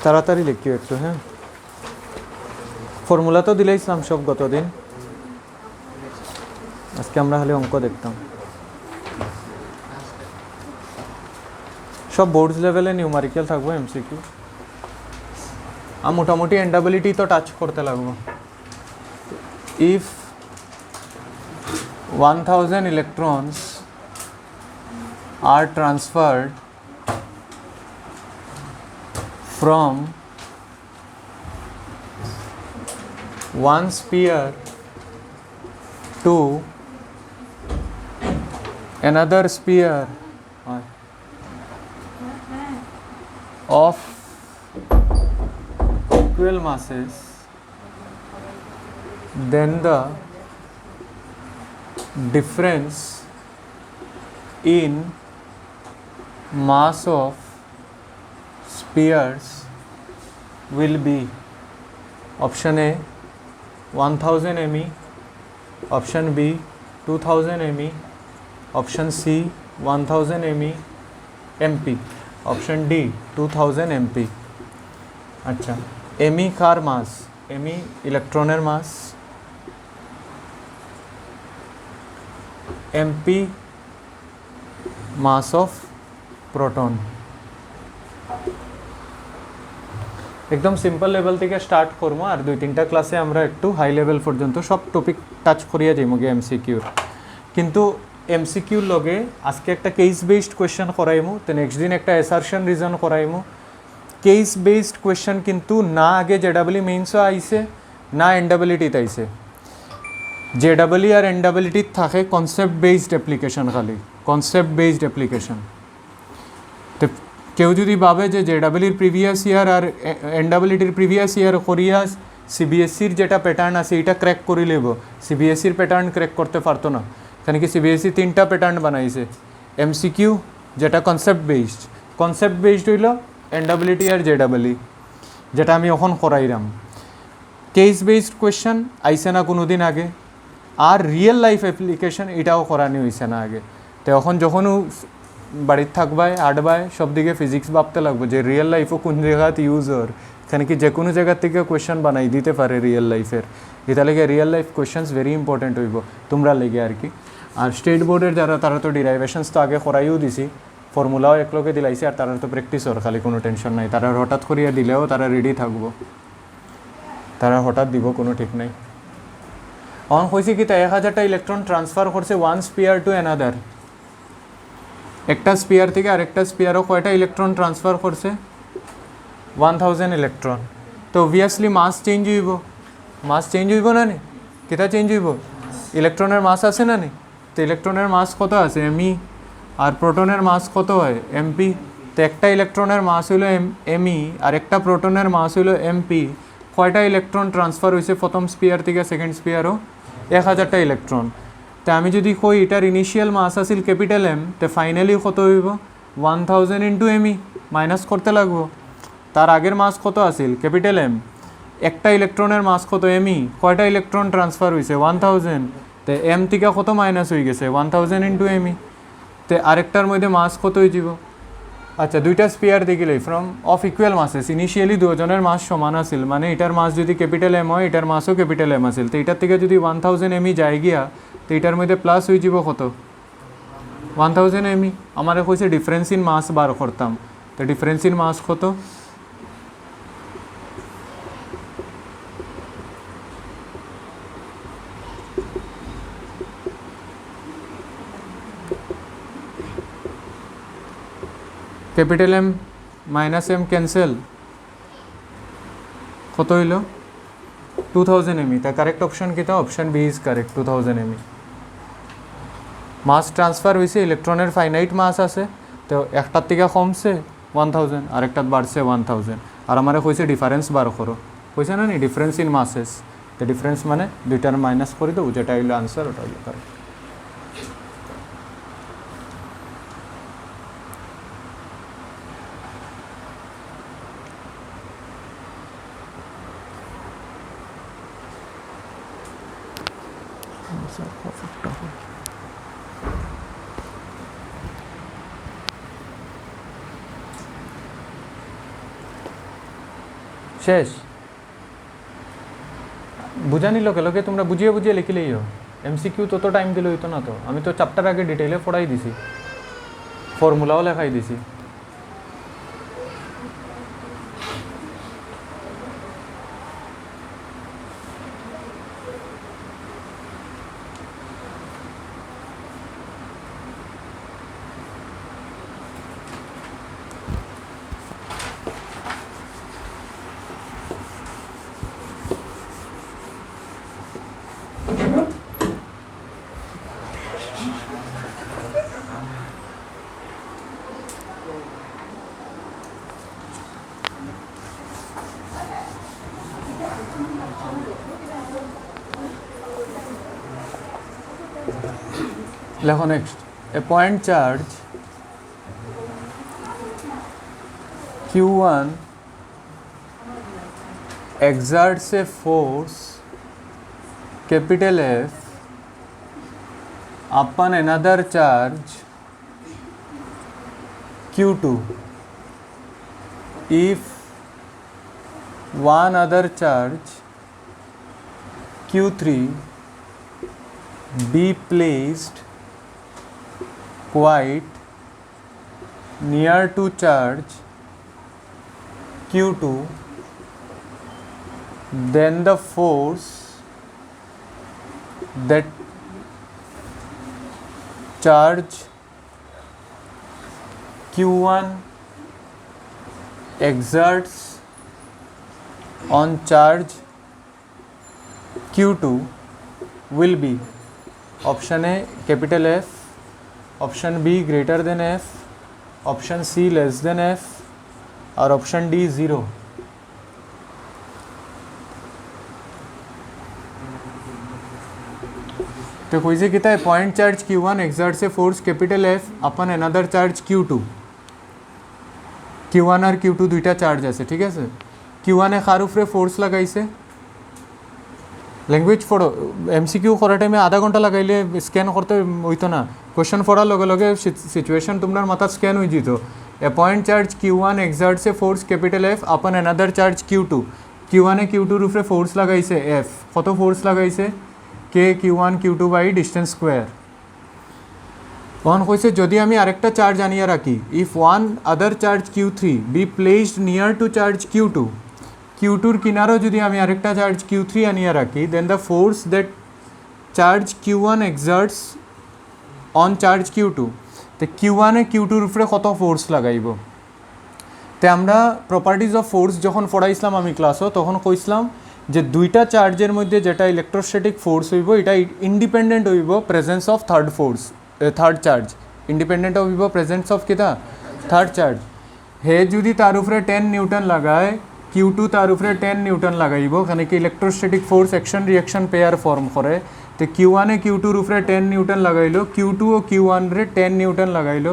তাড়াতাড়ি লিখিও একটু, হ্যাঁ। ফর্মুলা তো দিলেইছিলাম সব গতদিন, আজকে আমরা খালি অঙ্ক দেখতাম। সব বোর্ডস লেভেলে নিউমারিক্যাল থাকবো, এমসিকিউ আর মোটামুটি এন্ডাবিলিটি তো টাচ করতে লাগবো। If 1000 electrons are transferred from one sphere to another sphere of equal masses, then the difference in mass of spheres will be option A 1000 ME, option B 2000 ME, option C 1000 ME MP, option D 2000 MP। अच्छा, ME कार mass, ME इलेक्ट्रॉनेर mass, MP mass of proton। एकदम simple level থেকে start করবো, আর 2-3টা ক্লাসে আমরা একটু হাই লেভেল পর্যন্ত সব টপিক টাচ করিয়া যাইমু গে এমসিকিউর। কিন্তু এমসিকিউর লগে আজকে একটা কেস বেসড কোয়েশ্চেন করাইমু, তো নেক্সট দিন একটা অ্যাসারশন রিজন করাইমু। কেস বেসড কোয়েশ্চেন কিন্তু না আগে জেডাবলি মেইনসও আইছে না এনডাবিলিটিতে আইছে। জেডাবলি আর এনডাবিলিটি থাকে কনসেপ্ট বেসড অ্যাপ্লিকেশন, খালি কনসেপ্ট বেসড অ্যাপ্লিকেশন। তো কেউ যদি ভাবে যে জেডাবলির প্রিভিয়াস ইয়ার আর এনডাবিলিটির প্রিভিয়াস ইয়ার করিয়া সিবিএসসির যেটা প্যাটার্ন আছে এটা ক্র্যাক করে নেব, সিবিএসসির প্যাটার্ন ক্র্যাক করতে পারতো না। কেন কি সিবিএসসি 3টা প্যাটার্ন বানাইছে, এমসিকিউ যেটা কনসেপ্ট বেসড হইল এনডাবিলিটি আর জেডাবলি, যেটা আমি এখন করাইলাম। কেস বেসড কোয়েশ্চেন আইসে না কোনো দিন আগে, আর রিয়েল লাইফ অ্যাপ্লিকেশন এটাও করানি হয়েছে না আগে। তো এখন যখনও বাড়িতে থাকবায় আডবায় সব দিকে ফিজিক্স ভাবতে লাগবো যে রিয়েল লাইফও কোন জায়গাত ইউজ হর, এখানে কি যে কোনো জায়গার থেকে কোয়েশ্চেন বানাই দিতে পারে রিয়েল লাইফের। এটা লেগে real life questions very important হইব তোমরা লেগে আর কি। আর স্টেট বোর্ডের যারা তারা তো ডিরাইভেশনস তো আগে করাইও দিছি, ফর্মুলাও একলগে দিলাইছে, আর তারা তো প্র্যাকটিস হর, খালি কোনো টেনশন নাই। তারা হঠাৎ করিয়া দিলেও তারা রেডি থাকবো, তারা হঠাৎ দিব কোনো ঠিক নাই। অন হয়েছে কি তা 1000টা ইলেকট্রন ট্রান্সফার করছে ওয়ান স্পিয়ার টু অ্যানাদার। একটা স্পিয়ার থেকে আরেকটা স্পিয়ারও কয়টা ইলেকট্রন ট্রান্সফার করছে? 1000 ইলেকট্রন। তো অবভিয়াসলি মাস চেঞ্জ হইব না নি? কেটা চেঞ্জ হইব? ইলেকট্রনের মাস আছে না নি? তো ইলেকট্রনের মাস কত আছে? এমই। আর প্রোটনের মাস কত হয়? এমপি। তো একটা ইলেকট্রনের মাস হইল এমই আর একটা প্রোটনের মাস হইল এমপি। কয়টা ইলেকট্রন ট্রান্সফার হয়েছে প্রথম স্পিয়ার থেকে সেকেন্ড স্পিয়ারও? 1000টা ইলেকট্রন। তো আমি যদি কই এটার ইনিশিয়াল মাস আসিল ক্যাপিটাল এম, তো ফাইনালি কত হইব? 1000 ইন্টু এমই, মাইনাস করতে লাগবো। তার আগের মাস কত আসিল? Capital M. একটা ইলেকট্রনের মাস কত? এমই। কয়টা ইলেকট্রন ট্রান্সফার হয়েছে? 1000। তো এম থেকে কত মাইনাস হয়ে গেছে? 1000 ইন্টু এমই। তো আরেকটার মধ্যে মাস কত হয়ে যাব? আচ্ছা, দুইটা স্পিয়ার দেখিলেই ফ্রম অফ ইকুয়াল মাসেস, ইনিশিয়ালি দুজনের মাস সমান আসিল, মানে এটার মাস যদি ক্যাপিটাল এম হয় এটার মাসও ক্যাপিটাল এম আসিল। তো এটার থেকে যদি 1000 এমই যায় গিয়া, তো এটার মধ্যে প্লাস হয়ে যাব কত? 1000 এমই। আমার কইছে ডিফারেন্স ইন মাস বার করতাম, তো ডিফারেন্স ইন মাস কত? Capital M minus m cancel, কত হইল? 2000 এমই। তা কারেক্ট অপশন কিটা? Option B is correct, 2000 m e. Mass transfer হয়েছে, ইলেকট্রনের ফাইনাইট মাস আছে, তো একটার থেকে কমছে 1000, আরেকটার বাড়ছে 1000। আর আমার কইছে ডিফারেন্স বার করো, কইছে না নি ডিফারেন্স ইন মাসেস। তো ডিফারেন্স মানে দুইটার মাইনাস করে দেবো, যেটা হইলো আনসার ওটা হইলো কারেক্ট। শেষ বুঝানি লোকে তোমরা বুঝিয়ে বুঝিয়ে লিখলেই হো। এমসিকিউ তত টাইম দিলে হইতো না তো, আমি তো চ্যাপ্টার আগে ডিটেইলে পড়াই দিছি, ফর্মুলাও লেখাই দিছি। লেখো next, A point charge Q1 exerts a force capital F upon another charge Q2 if one other charge Q3 be placed quite near to charge Q2, then the force that charge Q1 exerts on charge Q2 will be option A capital F, option B greater than F, option C less than F, और option D 0। तो कोई से कहता है point charge Q1 exert से force capital F अपन another charge Q2, Q1 और Q2 दुईटा charge আছে, ঠিক আছে। Q1 এ কার উপরে ফোর্স লাগাইছে, ল্যাঙ্গুয়েজ পড়ো, এমসিকিউ করার টাইমে আধা ঘন্টা লাগাইলে স্ক্যান করতে হইতো না, কোশ্চেন পড়ার লগে লগে সিচুয়েশন তোমার মাথা স্ক্যান হয়ে যেত। A point charge Q1 exerts a force capital F upon another charge Q2, Q1 A Q2 এর উপরে ফোর্স লাগাইছে F, কত ফোর্স লাগাইছে K Q1 Q2 by distance square. তখন কইছে যদি আমি আরেকটা চার্জ আনিয়ে রাখি, if one other charge Q3 be placed near to charge Q2, Q2 এর কিনারও যদি আমি আরেকটা চার্জ Q3 আনিয়ে রাখি, then the force that charge Q1 exerts on charge Q2, তো Q1 এ Q2 এর উপরে কত ফোর্স লাগাইব। তো আমরা প্রপার্টিজ অফ ফোর্স যখন পড়াইছিলাম আমি ক্লাসও, তখন কইছিলাম যে দুইটা চার্জের মধ্যে যেটা ইলেকট্রোস্ট্যাটিক ফোর্স হইব এটা ইন্ডিপেন্ডেন্ট হইব presence of third charge, independent হইব প্রেজেন্স অফ কিতা থার্ড চার্জ। হে যদি তার উপরে 10 নিউটন লাগায়, Q2 তার উপরে 10 নিউটন লাগাইব, কারণ কি electrostatic force action reaction pair form করে। তো Q1 এ Q2 এর উপরে 10 নিউটন লাগাইলো, Q2 ও Q1 রে 10 নিউটন লাগাইলো,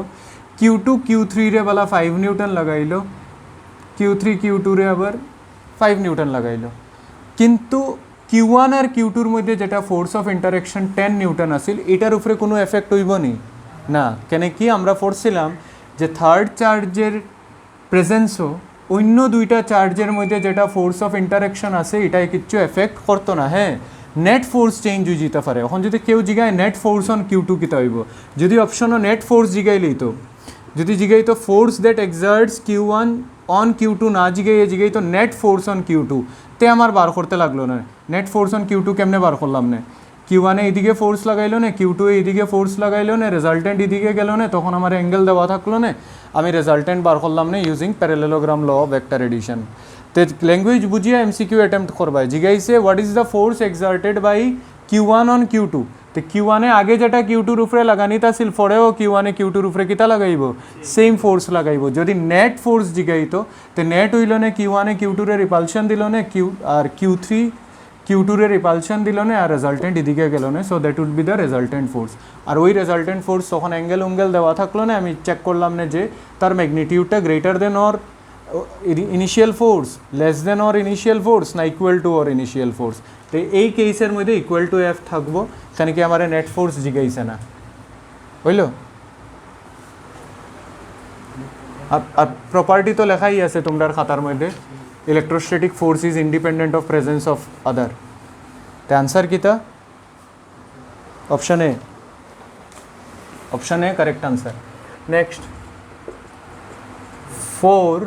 Q2 Q3 রে বলা 5 নিউটন লাগাইলো, Q3 Q2 রে আবার 5 নিউটন লাগাইলো। কিন্তু Q1 আর Q2 এর মধ্যে যেটা ফোর্স অফ ইন্টারেকশন 10 নিউটন আছিল, এটার উপরে কোনো এফেক্ট হইব নি না, কেন কি আমরা পড়ছিলাম যে থার্ড চার্জের প্রেজেন্সও অন্য দুইটা চার্জের মধ্যে যেটা ফোর্স অফ ইন্টারেকশন আছে এটাই কিচ্ছু এফেক্ট করতো না। হ্যাঁ, নেট ফোর্স চেঞ্জ হয়ে যেতে পারে। এখন যদি কেউ জিগায় নেট ফোর্স অন Q2 কিতা হইব, যদি অপশনও নেট ফোর্স জিগাইলেই তো, যদি জিগাইতো force that exerts Q1 on Q2 না জিগাইতো নেট ফোর্স অন Q2, তে আমার বার করতে লাগলো না। নেট ফোর্স অন Q2 কেমনে বার করলাম না, Q1 এ এদিকে ফোর্স লাগাইলো না, Q2 এ এদিকে ফোর্স লাগাইলো না, রেজাল্টেন্ট এদিকে গেল না, তখন আমার অ্যাঙ্গেল দেওয়া থাকলো না, আমি রেজাল্টেন্ট বার করলাম না using parallelogram law of vector addition. তো ল্যাঙ্গুয়েজ বুঝিয়ে এমসিকিউ অ্যাটেম্প্ট করবাই, জিগাইছে what is the force exerted by Q1 on Q2, তো Q1 এ আগে যেটা Q2 এর উপরে লাগানি তাছিল পরেও Q1 এ Q2 এর উপরে কিতা লাগাইব, সেম ফোর্স লাগাইব। যদি নেট ফোর্স জিগাইতো তো নেট হইল না Q1 এ Q2 এর রিপালশন দিল না, আর Q3 Q2 রে রিপালশন দিল না আর রেজাল্টেন্ট এদিকে গেল না, so that would be the resultant force. আর ওই রেজাল্টেন্ট ফোর্স তখন অ্যাঙ্গেল উঙ্গেল দেওয়া থাকলো না, আমি চেক করলাম না যে তার ম্যাগনিটিউডটা greater than our initial force, less than our initial force, না equal to our initial force. তো এই কেসের মধ্যে ইকুয়াল টু এফ থাকবো, কেন কি আমার নেট ফোর্স জিগাইছে না, বুঝল? আর প্রপার্টি তো লেখাই আছে তোমরার খাতার মধ্যে, electrostatic force is independent of presence of other. তো অ্যান্সার কিতা? Option A, option A correct answer. Next, 4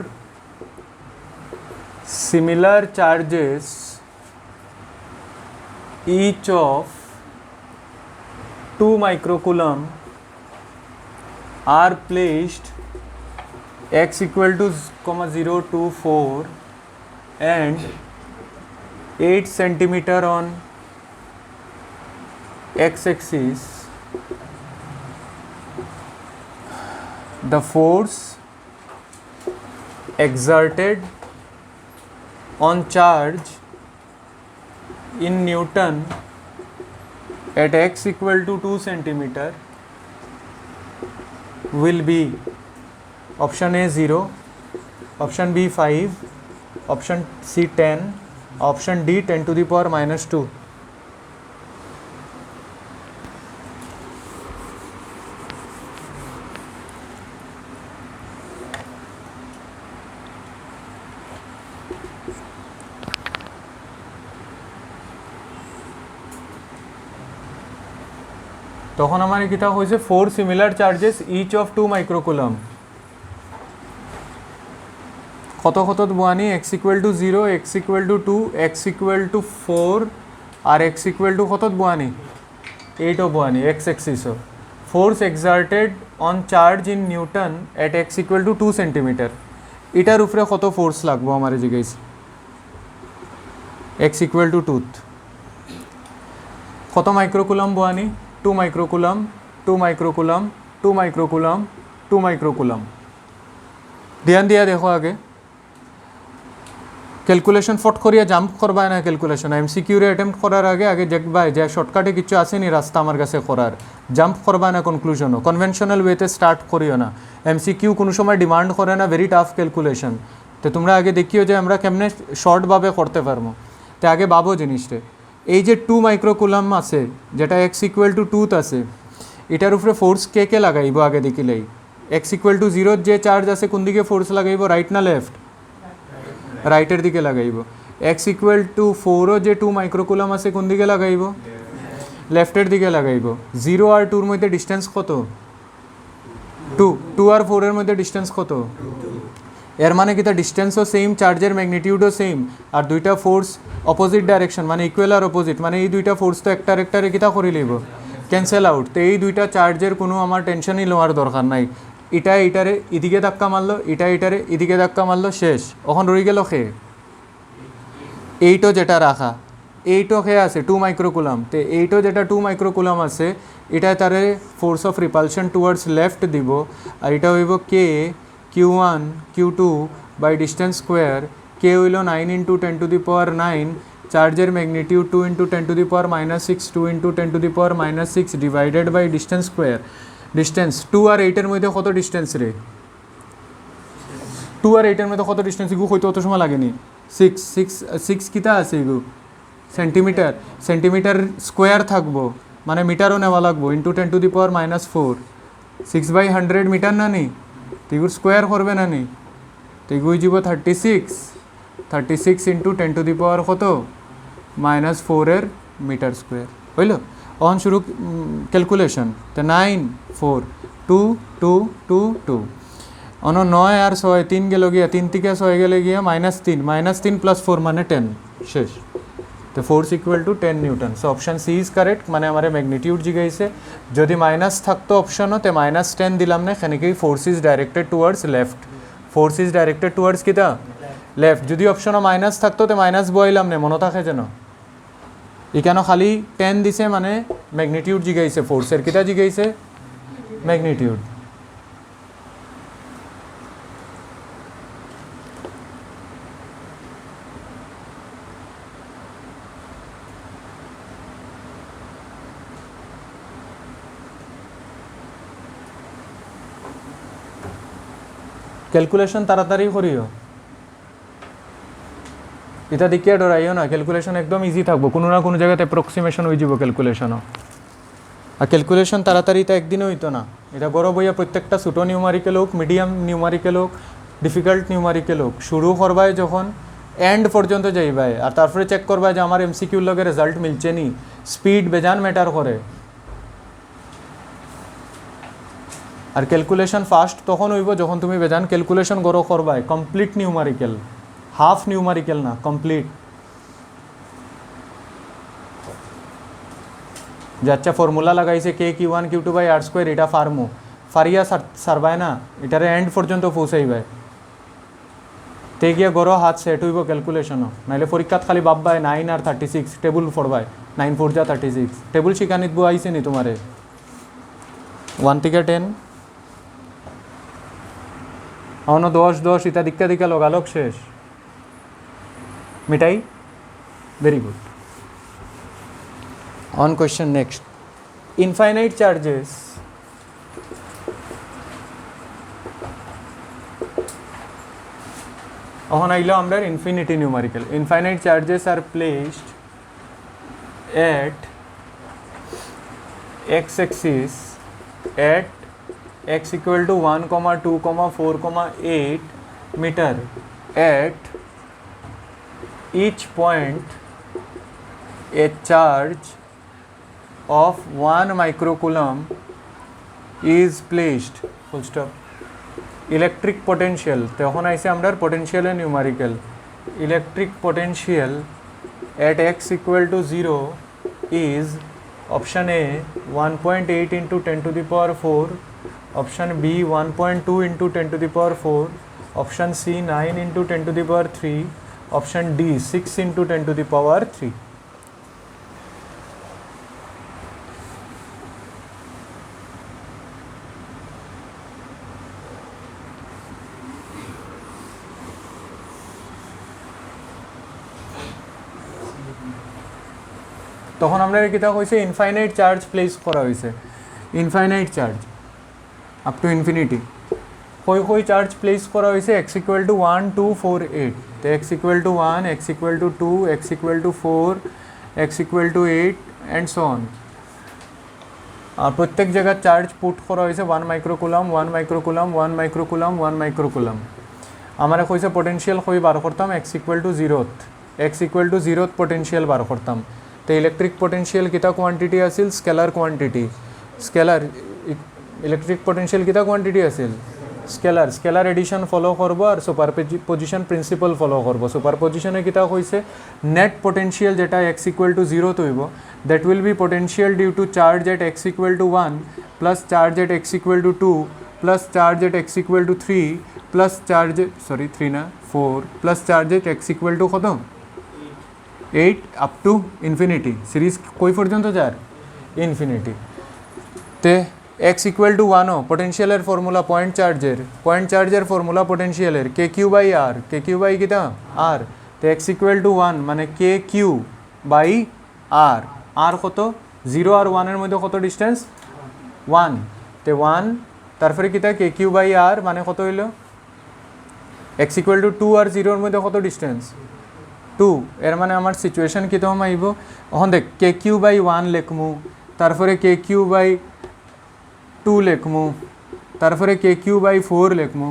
similar charges each of 2 microcoulomb are placed x equal to 0 to 4 and 8 centimeter on x-axis. The force exerted on charge in Newton at x equal to 2 centimeter will be option A 0, option B 5, option C 10, option D 10 to the power minus 2. তখন আমার কিতা হয়েছে 4 similar charges each of 2 microcoulomb, কত কত বানি x equal to 0, x equal to 2, x equal to 4 আর x equal to কত বানি 8 বানি এক্স এক্সিসও। Force exerted on charge in newton at x equal to 2 centimetre, এটার উপরে কত ফোর্স লাগবো আমার জিজ্ঞাসা, এক্স ইকুয়াল টু 2 কত মাইক্রোকুলাম বানি 2 মাইক্রোকুলাম, 2 মাইক্রোকুলাম, 2 মাইক্রোকুলাম, 2 মাইক্রোকুলাম। ধ্যান দিয়া দেখো আগে ক্যালকুলেশন ফট করিয়া জাম্প করবা না, ক্যালকুলেশন এমসিকিউরে অ্যাটেম্প্ট করার আগে আগে দেখবা যে শর্টকাটে কিছু আসেনি রাস্তা আমার কাছে করার, জাম্প করবা না কনক্লুশনও, কনভেনশনাল ওয়েতে স্টার্ট করিও না। এমসিকিউ কোনো সময় ডিমান্ড করে না ভেরি টাফ ক্যালকুলেশন, তো তোমরা আগে দেখিও যে আমরা কেমনে শর্টভাবে করতে পারবো। তো আগে ভাবো জিনিসটা, এই যে 2 মাইক্রোকুলাম আছে যেটা এক্স ইকুয়াল টু 2 আছে, এটার উপরে ফোর্স কে কে লাগাইব আগে দেখিলেই। এক্স ইকুয়াল টু 0 যে চার্জ আছে কোন দিকে ফোর্স লাগাইব, রাইট না লেফট? রাইটের দিকে লাগাইব। এক্স ইকুয়াল টু 4ও যে 2 মাইক্রোকুলাম আছে কোন দিকে লাগাইব, লেফটের দিকে লাগাইব। 0 আর 2-র মধ্যে ডিস্টেন্স কত, 2 আর 4-এর মধ্যে ডিস্টেন্স কত, এর মানে কি তার ডিস্টেন্সও সেম, চার্জের ম্যাগনিটিউডও সেম, আর দুইটা ফোর্স অপোজিট ডাইরেকশন মানে ইকুয়াল আর অপোজিট, মানে এই দুইটা ফোর্স তো একটা আরেকটারে কিতা করে লইব, ক্যান্সেল আউট। তো এই দুইটা চার্জের কোনো আমার টেনশনই নেওয়ার দরকার নাই। এটা এটারে এদিকে ধাক্কা মারলো, এটা এটারে এদিকে ধাক্কা মারলো, শেষ। ওখান রয়ে গেল খে এইটো যেটা রাখা, এইটো খেয়ে আছে 2 মাইক্রোকুলাম। তো এইটো যেটা 2 মাইক্রোকুলাম আছে এটা তারে force of repulsion towards left দিব, আর এটা হইব K Q1 Q2 by distance square. K হইল 9 ইন্টু 10 টু দি পাওয়ার 9, চার্জের magnitude 2 into 10 to the power minus 6, 2 into 10 to the power minus 6 divided by distance square. Distance 2 আর 8-এর মধ্যে কত ডিস্টেন্স রে, 2 আর 8-এর মধ্যে কত ডিস্টেন্স, এগু হয়তো অত সময় লাগেনি। 6 কিতা আছে এগু সেন্টিমিটার, সেন্টিমিটার স্কোয়ার থাকবো মানে মিটারও নেওয়া লাগবো, into 10 to the power minus 4, 6/100 meter না নি, এগুর স্কোয়ার করবে না নি, তো এগুই যাব 36 ইন্টু 10 টু দি পাওয়ার কত মাইনাস 4-এর মিটার স্কোয়ার হইল। অন শুরু ক্যালকুলেশন। তো 9 4 2 2 2 2 অন 9 আর 6 3 গেল গিয়া, 3 থেকে 6 গেলে গিয়া -3 প্লাস 4 মানে 10, শেষ। তো force equal to 10 newton. So option C is correct, মানে আমার ম্যাগনিটিউড জিগাইছে। যদি মাইনাস থাকতো অপশনও তো -10 দিলাম না, এখানে কি force is directed towards left, force is directed towards কিতা লেফট। যদি অপশনও মাইনাস থাকতো তো মাইনাস বইলাম না, মনে থাকে যেন। এখানে খালি 10 দিছে মানে ম্যাগনিটিউড জিগাইছে, ফোর্সের কিতা জিগাইছে ম্যাগনিটিউড। ক্যালকুলেশন তাড়াতাড়ি করিও, এটা দেখিয়ে ডরাইও না, ক্যালকুলেশন একদম ইজি থাকবো, কোনো না কোনো জায়গাতে অ্যাপ্রক্সিমেশন হয়ে যাব ক্যালকুলেশনও। আর ক্যালকুলেশন তাড়াতাড়ি তো একদিনও হইতো না, এটা গরব হইয়া প্রত্যেকটা ছোটো নিউমারিক্যাল হোক, মিডিয়াম নিউমারিক্যাল হোক, ডিফিকাল্ট নিউমারিক্যাল হোক, শুরু করবায় যখন এন্ড পর্যন্ত যাইবাই, আর তারপরে চেক করবায় যে আমার এমসিকিউর লগে রেজাল্ট মিলছে নি। স্পিড বেজান ম্যাটার করে। আর ক্যালকুলেশন ফাস্ট তখন হইব যখন তুমি বেজান ক্যালকুলেশন গরো করবাই, কমপ্লিট নিউমারিক্যাল, হাফ নিউমারিক্যাল না, কমপ্লিট। যে আচ্ছা ফর্মুলা লাগাইছে K(Q1 Q2/r²), এটা ফার্মো ফারিয়া সারবায় না, এটারে এন্ড পর্যন্ত পৌঁছাইবাই, তে গিয়ে গড় হাত সেট হইব ক্যালকুলেশনও। নাইলে পরীক্ষাত খালি ভাববাই 9 আর 36 টেবুল পড়বাই, 9 4 যা 36 টেবুল শিখানিত বউ আইছে নি তোমারে 1 থেকে 10 অন 10 10 ইতা দিক্কা দিক্কা লগালগ শেষ মিটাই। Very good. On question next, infinite charges on ailo amra infinity numerical. Infinite charges are placed at x-axis at x equal to 1, 2, 4, 8 meter at each point a charge of 1 microcoulomb is placed, full stop. Electric potential তখন আইছে আমরা potential এর numerical. Electric potential at x equal to 0 is option A 1.8 into 10 to the power 4, option B 1.2 into 10 to the power 4, option C 9 into 10 to the power 3, option D 6 into 10 to the power 3. তখন আমরা কিতা কইছে infinite charge place করা হয়েছে, infinite charge up to infinity. কই charge place করা হয়েছে x equal to 1, 2, 4, 8, তো x equal to 1, x equal to 2, x equal to 4, x equal to 8 and so on। আর প্রত্যেক জায়গায় চার্জ পুট করা হয়েছে 1 মাইক্রোকুলাম 1 মাইক্রোকুলাম 1 মাইক্রোকুলাম 1 মাইক্রোকুলাম। আমরা কইছে পোটেনশিয়াল কই বার করতাম x equal to 0th, x equal to 0th potential বার করতাম। তো ইলেকট্রিক পোটেনশিয়াল কিতা কোয়ান্টিটি আছিল, scalar quantity. Scalar electric potential কিতা কোয়ান্টিটি আছিল, স্কেলার। স্কেলার এডিশন ফলো করবো আর সুপারপজিশন প্রিন্সিপাল ফলো করবো। সুপারপজিশনে কিতা কইছে নেট পোটেনশিয়াল যেটা x equal to 0 হইব, that will be potential due to charge at x equal to 1 plus charge at x equal to 2 plus charge at x equal to 3 plus charge 3 না 4 plus charge at x equal to কত 8 up to infinity. Series কই পর্যন্ত যার infinity. তে x equal to 1 পোটেনশিয়ালের formula point চার্জের formula পোটেনশিয়ালের KQ/R, KQ/ কিতা R। তো x equal to 1 মানে KQ/R। R কত 0 আর 1 এর মধ্যে কত ডিস্টেন্স 1, তে 1 তারপরে কিতা KQ/R মানে কত হইল x equal to 2 আর 0 এর মধ্যে কত ডিস্টেন্স 2, এর মানে আমার সিচুয়েশন কী তখন আইব। এখন দেখ KQ/1 লেখমু, তারপরে KQ/2 লেখমু, তারপরে KQ/4 লেখমু,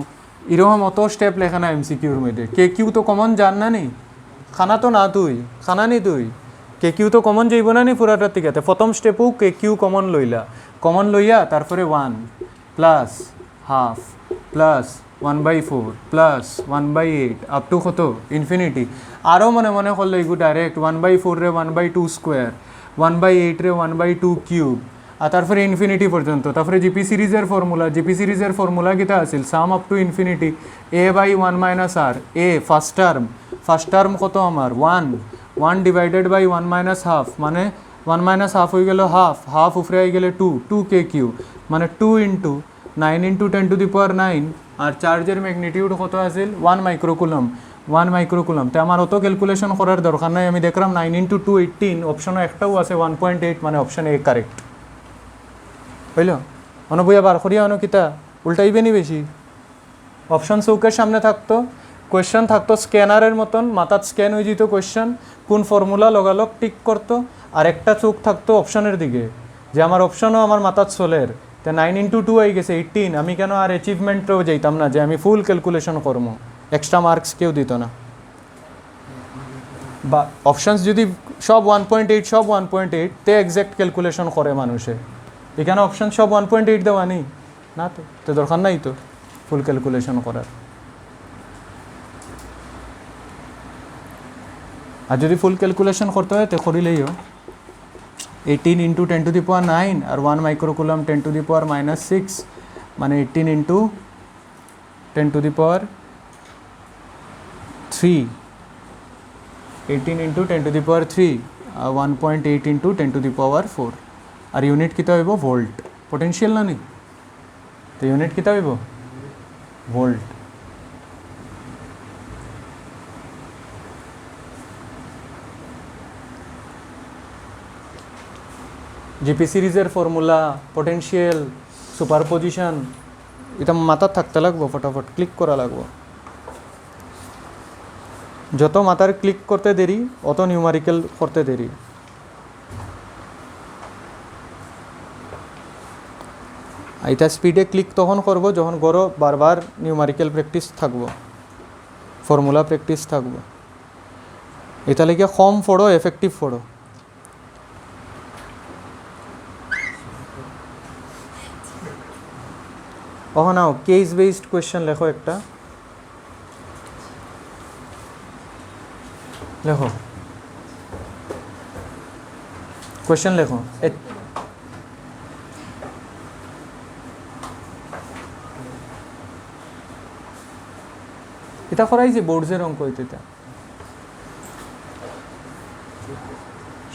এরকম অত স্টেপ লেখা না এমসিকিউর মধ্যে। KQ তো কমন জান না নি, খানা তো না তুই খানা নি তুই, KQ তো কমন যাইব না নি পুরাটার থেকে। প্রথম স্টেপও KQ কমন লইয়া তারপরে 1 plus half plus 1/4 plus 1/8 up to কত ইনফিনিটি। আরও মনে করলে এগু ডাইরেক্ট 1/4 রে 1/2 স্কোয়ার, 1/8 রে 1/2 কিউব, আর তারপরে ইনফিনিটি পর্যন্ত। তারপরে জিপি সিরিজের ফর্মুলা কিতা আছিল sum up to infinity a/1 - r। A first term কত আমার 1 ডিভাইডেড বাই 1 মাইনাস হাফ, মানে 1 - হাফ হয়ে গেল হাফ উপরে হয়ে গেলে 2 KQ, মানে 2 into 9 into 10 to the power 9। আর চার্জের ম্যাগনিটিউড কত আছিল 1 মাইক্রোকুলাম। তো আমার অত ক্যালকুলেশন করার দরকার নাই, আমি দেখলাম 9 into 2 18, অপশনও একটাও আছে 1.8, মানে অপশন এ কারেক্ট হইল। বইয়া বার করিয়া কিতা উল্টাইবে নি বেশি অপশন চৌকের সামনে থাকতো, কোয়েশ্চন থাকতো স্ক্যানারের মতন, মাথাত স্ক্যান হয়ে যেত কোয়েশ্চন, কোন ফর্মুলা লগালগ টিক করতো, আর একটা চোখ থাকতো অপশনের দিকে যে আমার অপশনও আমার মাথাত চলের, তো 9 × 2 হয়ে গেছে 18, আমি কেন আর অ্যাচিভমেন্টেও যাইতাম না যে আমি ফুল ক্যালকুলেশন করবো, এক্সট্রা মার্কস কেউ দিত না। বা অপশানস যদি সব 1.8 সব 1.8 তে এক্স্যাক্ট ক্যালকুলেশন করে মানুষে, এখানে অপশান সব 1.8 দেওয়া নেই না, তো দরকার নাই তো ফুল ক্যালকুলেশন করার। আর যদি ফুল ক্যালকুলেশন করতে হয় তো করিলেইও 18 × 10⁻9 আর 1 মাইক্রোকুলাম 10⁻⁻6, মানে 18 × 10⁻3, 18 × 10⁻3, 1.8 × 10⁻4, আর ইউনিট কিতা হইব ভোল্ট, পোটেনশিয়াল না নি, তো ইউনিট কিতা হইব ভোল্ট। জিপি সিরিজের ফর্মুলা, পোটেনশিয়াল, সুপারপজিশন, এটা মাথার থাকতে লাগবো, ফটাফট ক্লিক করা লাগবো। যত মাথার ক্লিক করতে দেরি অত নিউমারিক্যাল করতে দেরি। এটা স্পিডে ক্লিক তখন করব যখন গড়ো বারবার নিউমারিক্যাল প্র্যাকটিস থাকবো, ফর্মুলা প্র্যাকটিস থাকবো। এটা লেগে কম পড়ো, এফেক্টিভ পড়ো। ওহ নাও কেস বেসড কোয়েশ্চেন লেখো একটা, লেখো কোয়েশ্চেন লেখো। এটা করাই যে বোর্ডসের অঙ্ক এটা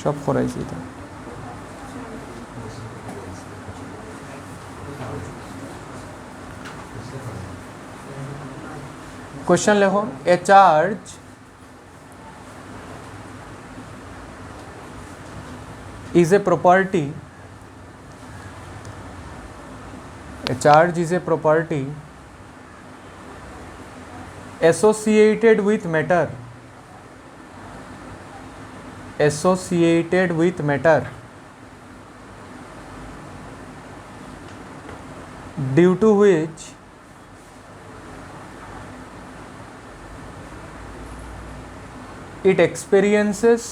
সব করাইছি। এটা কোয়েশ্চেন লেখো, এ charge is a property, a charge is a property associated with matter, associated with matter, due to which it experiences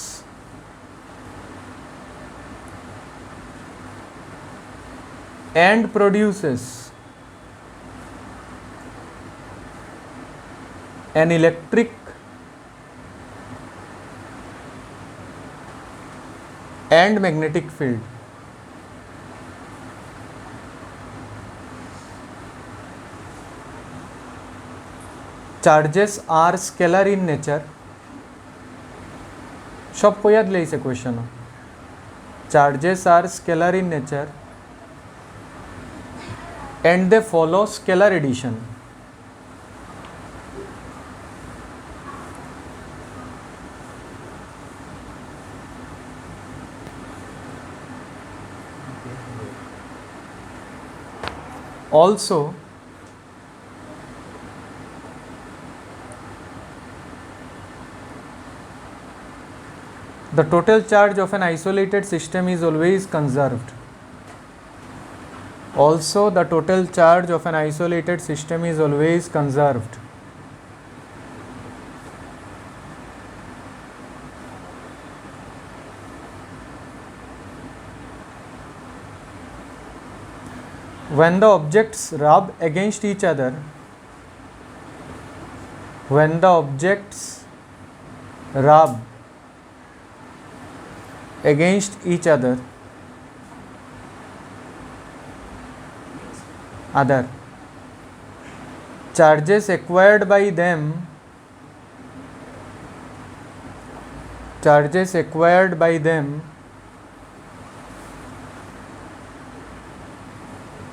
and produces an electric and magnetic field. Charges are scalar in nature. सब को याद ले इसे question हो। Charges are scalar in nature and they follow scalar addition. Also, the total charge of an isolated system is always conserved. Also, the total charge of an isolated system is always conserved. When the objects rub against each other, when the objects rub against each other, charges acquired by them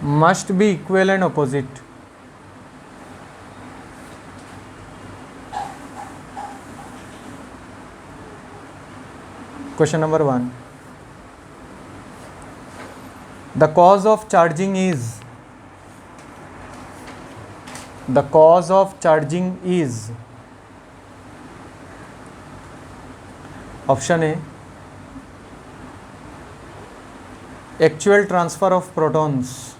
must be equal and opposite. Question number 1. The cause of charging is, The cause of charging is option A, actual transfer of protons,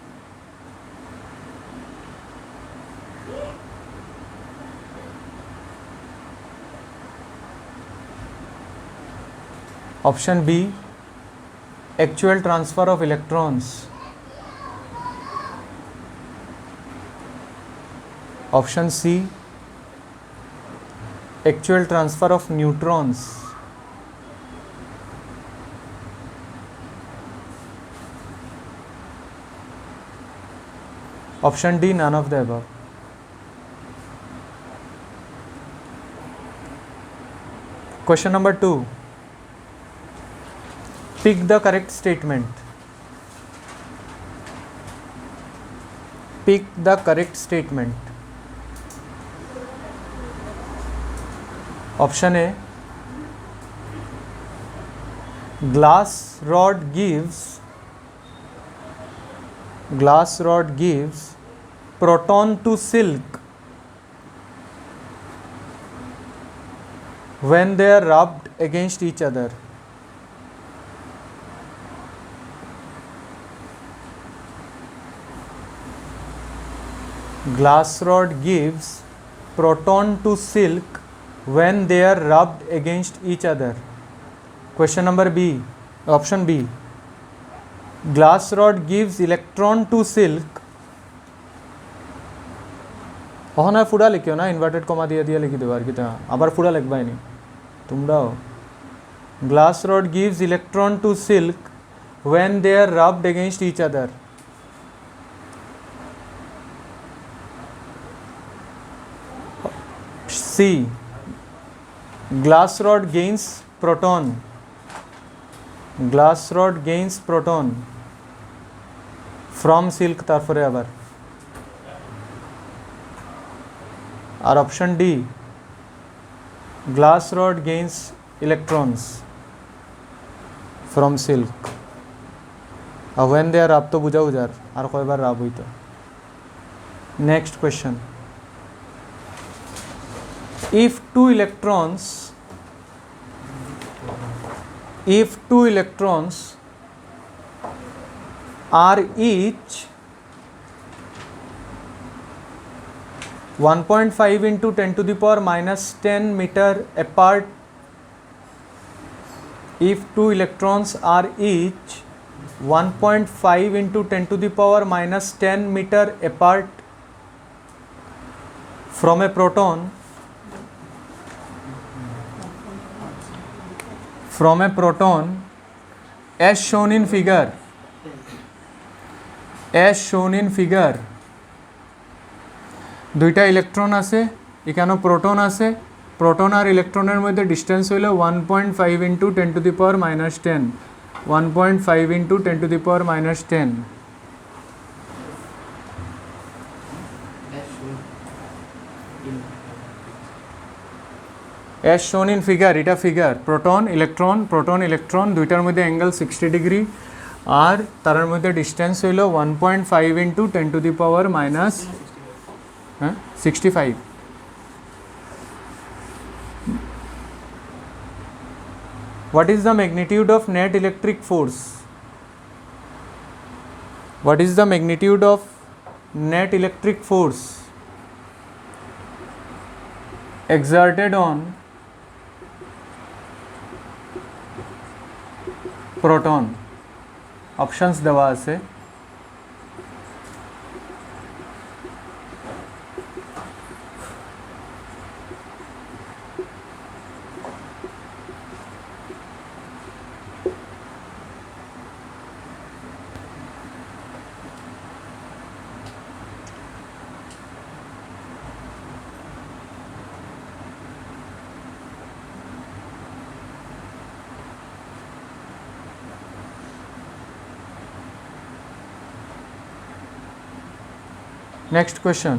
option B, actual transfer of electrons, option C, actual transfer of neutrons, option D, none of the above. Question number 2. Pick the correct statement. Pick the correct statement. Option A, glass rod gives proton to silk when they are rubbed against each other. Glass rod gives proton to silk when they are rubbed against each other. Question number B, option B, glass rod gives electron to silk. ওখানে ফুড়া লিখিও না, inverted comma দিয়ে দিয়ে লিখি দেবো আর কি, আবার ফুড়া লিখবাই নি তোমরাও। Glass rod gives electron to silk when they are rubbed against each other. C, glass rod gains proton. Glass rod gains proton from silk তারপরে আবার। আর option D, glass rod gains electrons from silk. আর when they are rub তো বুঝা বুঝার, আর কয়বার rub হইতো। Next question, if two electrons are each 1.5 into 10 to the power minus 10 meter apart, if two electrons are each 1.5 into 10 to the power minus 10 meter apart from a proton, as shown in figure, দুইটা electron আছে, এখানে proton আছে, proton আর ইলেকট্রনের মধ্যে distance হইল 1.5 into 10 to the power minus 10, 1.5 into 10 to the power minus 10। as shown in figure, এটা figure, proton electron দুইটার মধ্যে অ্যাঙ্গেল 60 ডিগ্রি, আর তার মধ্যে ডিস্টেন্স হইল 1.5 into 10 to the power minus 65। What is the magnitude of net electric force? What is the magnitude of net electric force exerted on proton? Options দেওয়া আছে। Next question,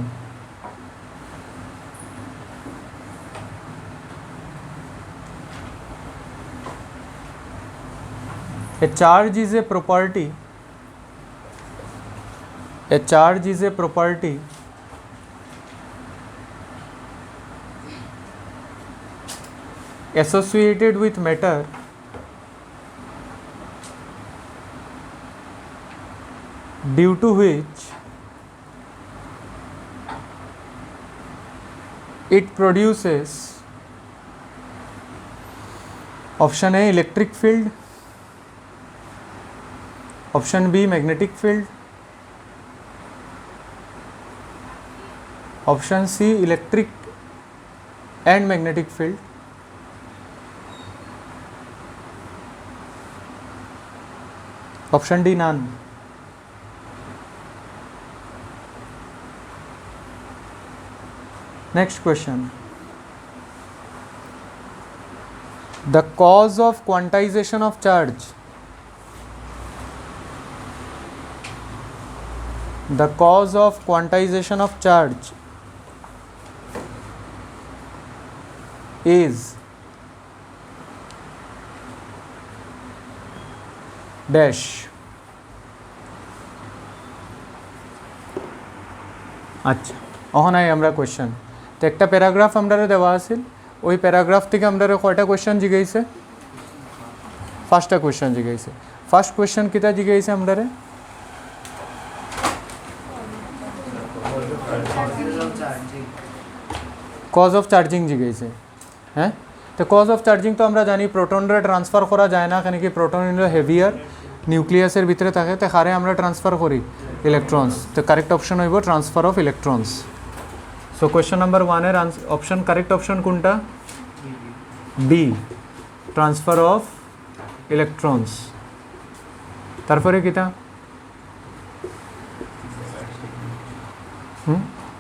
a charge is a property associated with matter due to which it produces option A electric field, option B magnetic field, option C electric and magnetic field, option D none. Next question. The cause of quantization of charge. The cause of quantization of charge is dash. আচ্ছা এখন I আমরা question তো একটা paragraph আমরা দেওয়া আছিল ওই paragraph থেকে আমরা কয়টা কোয়েশ্চেন জিগাইছে ফার্স্টটা কোয়েশ্চেন জিগাইছে ফার্স্ট কোয়েশ্চেন কিটা জিগাইছে আমরা কজ অফ চার্জিং জিগাইছে হ্যাঁ তো কজ অফ চার্জিং তো আমরা জানি প্রোটনরে ট্রান্সফার করা যায় না কেন কি প্রোটন হলো হেভিয়ার নিউক্লিয়াসের ভিতরে থাকে তো কারে আমরা ট্রান্সফার করি ইলেকট্রনস তো কারেক্ট অপশন হইব transfer of electrons so question number 1 এর অপশন কারেক্ট অপশন কোনটা বি ট্রান্সফার অফ ইলেকট্রনস তারপরে কিটা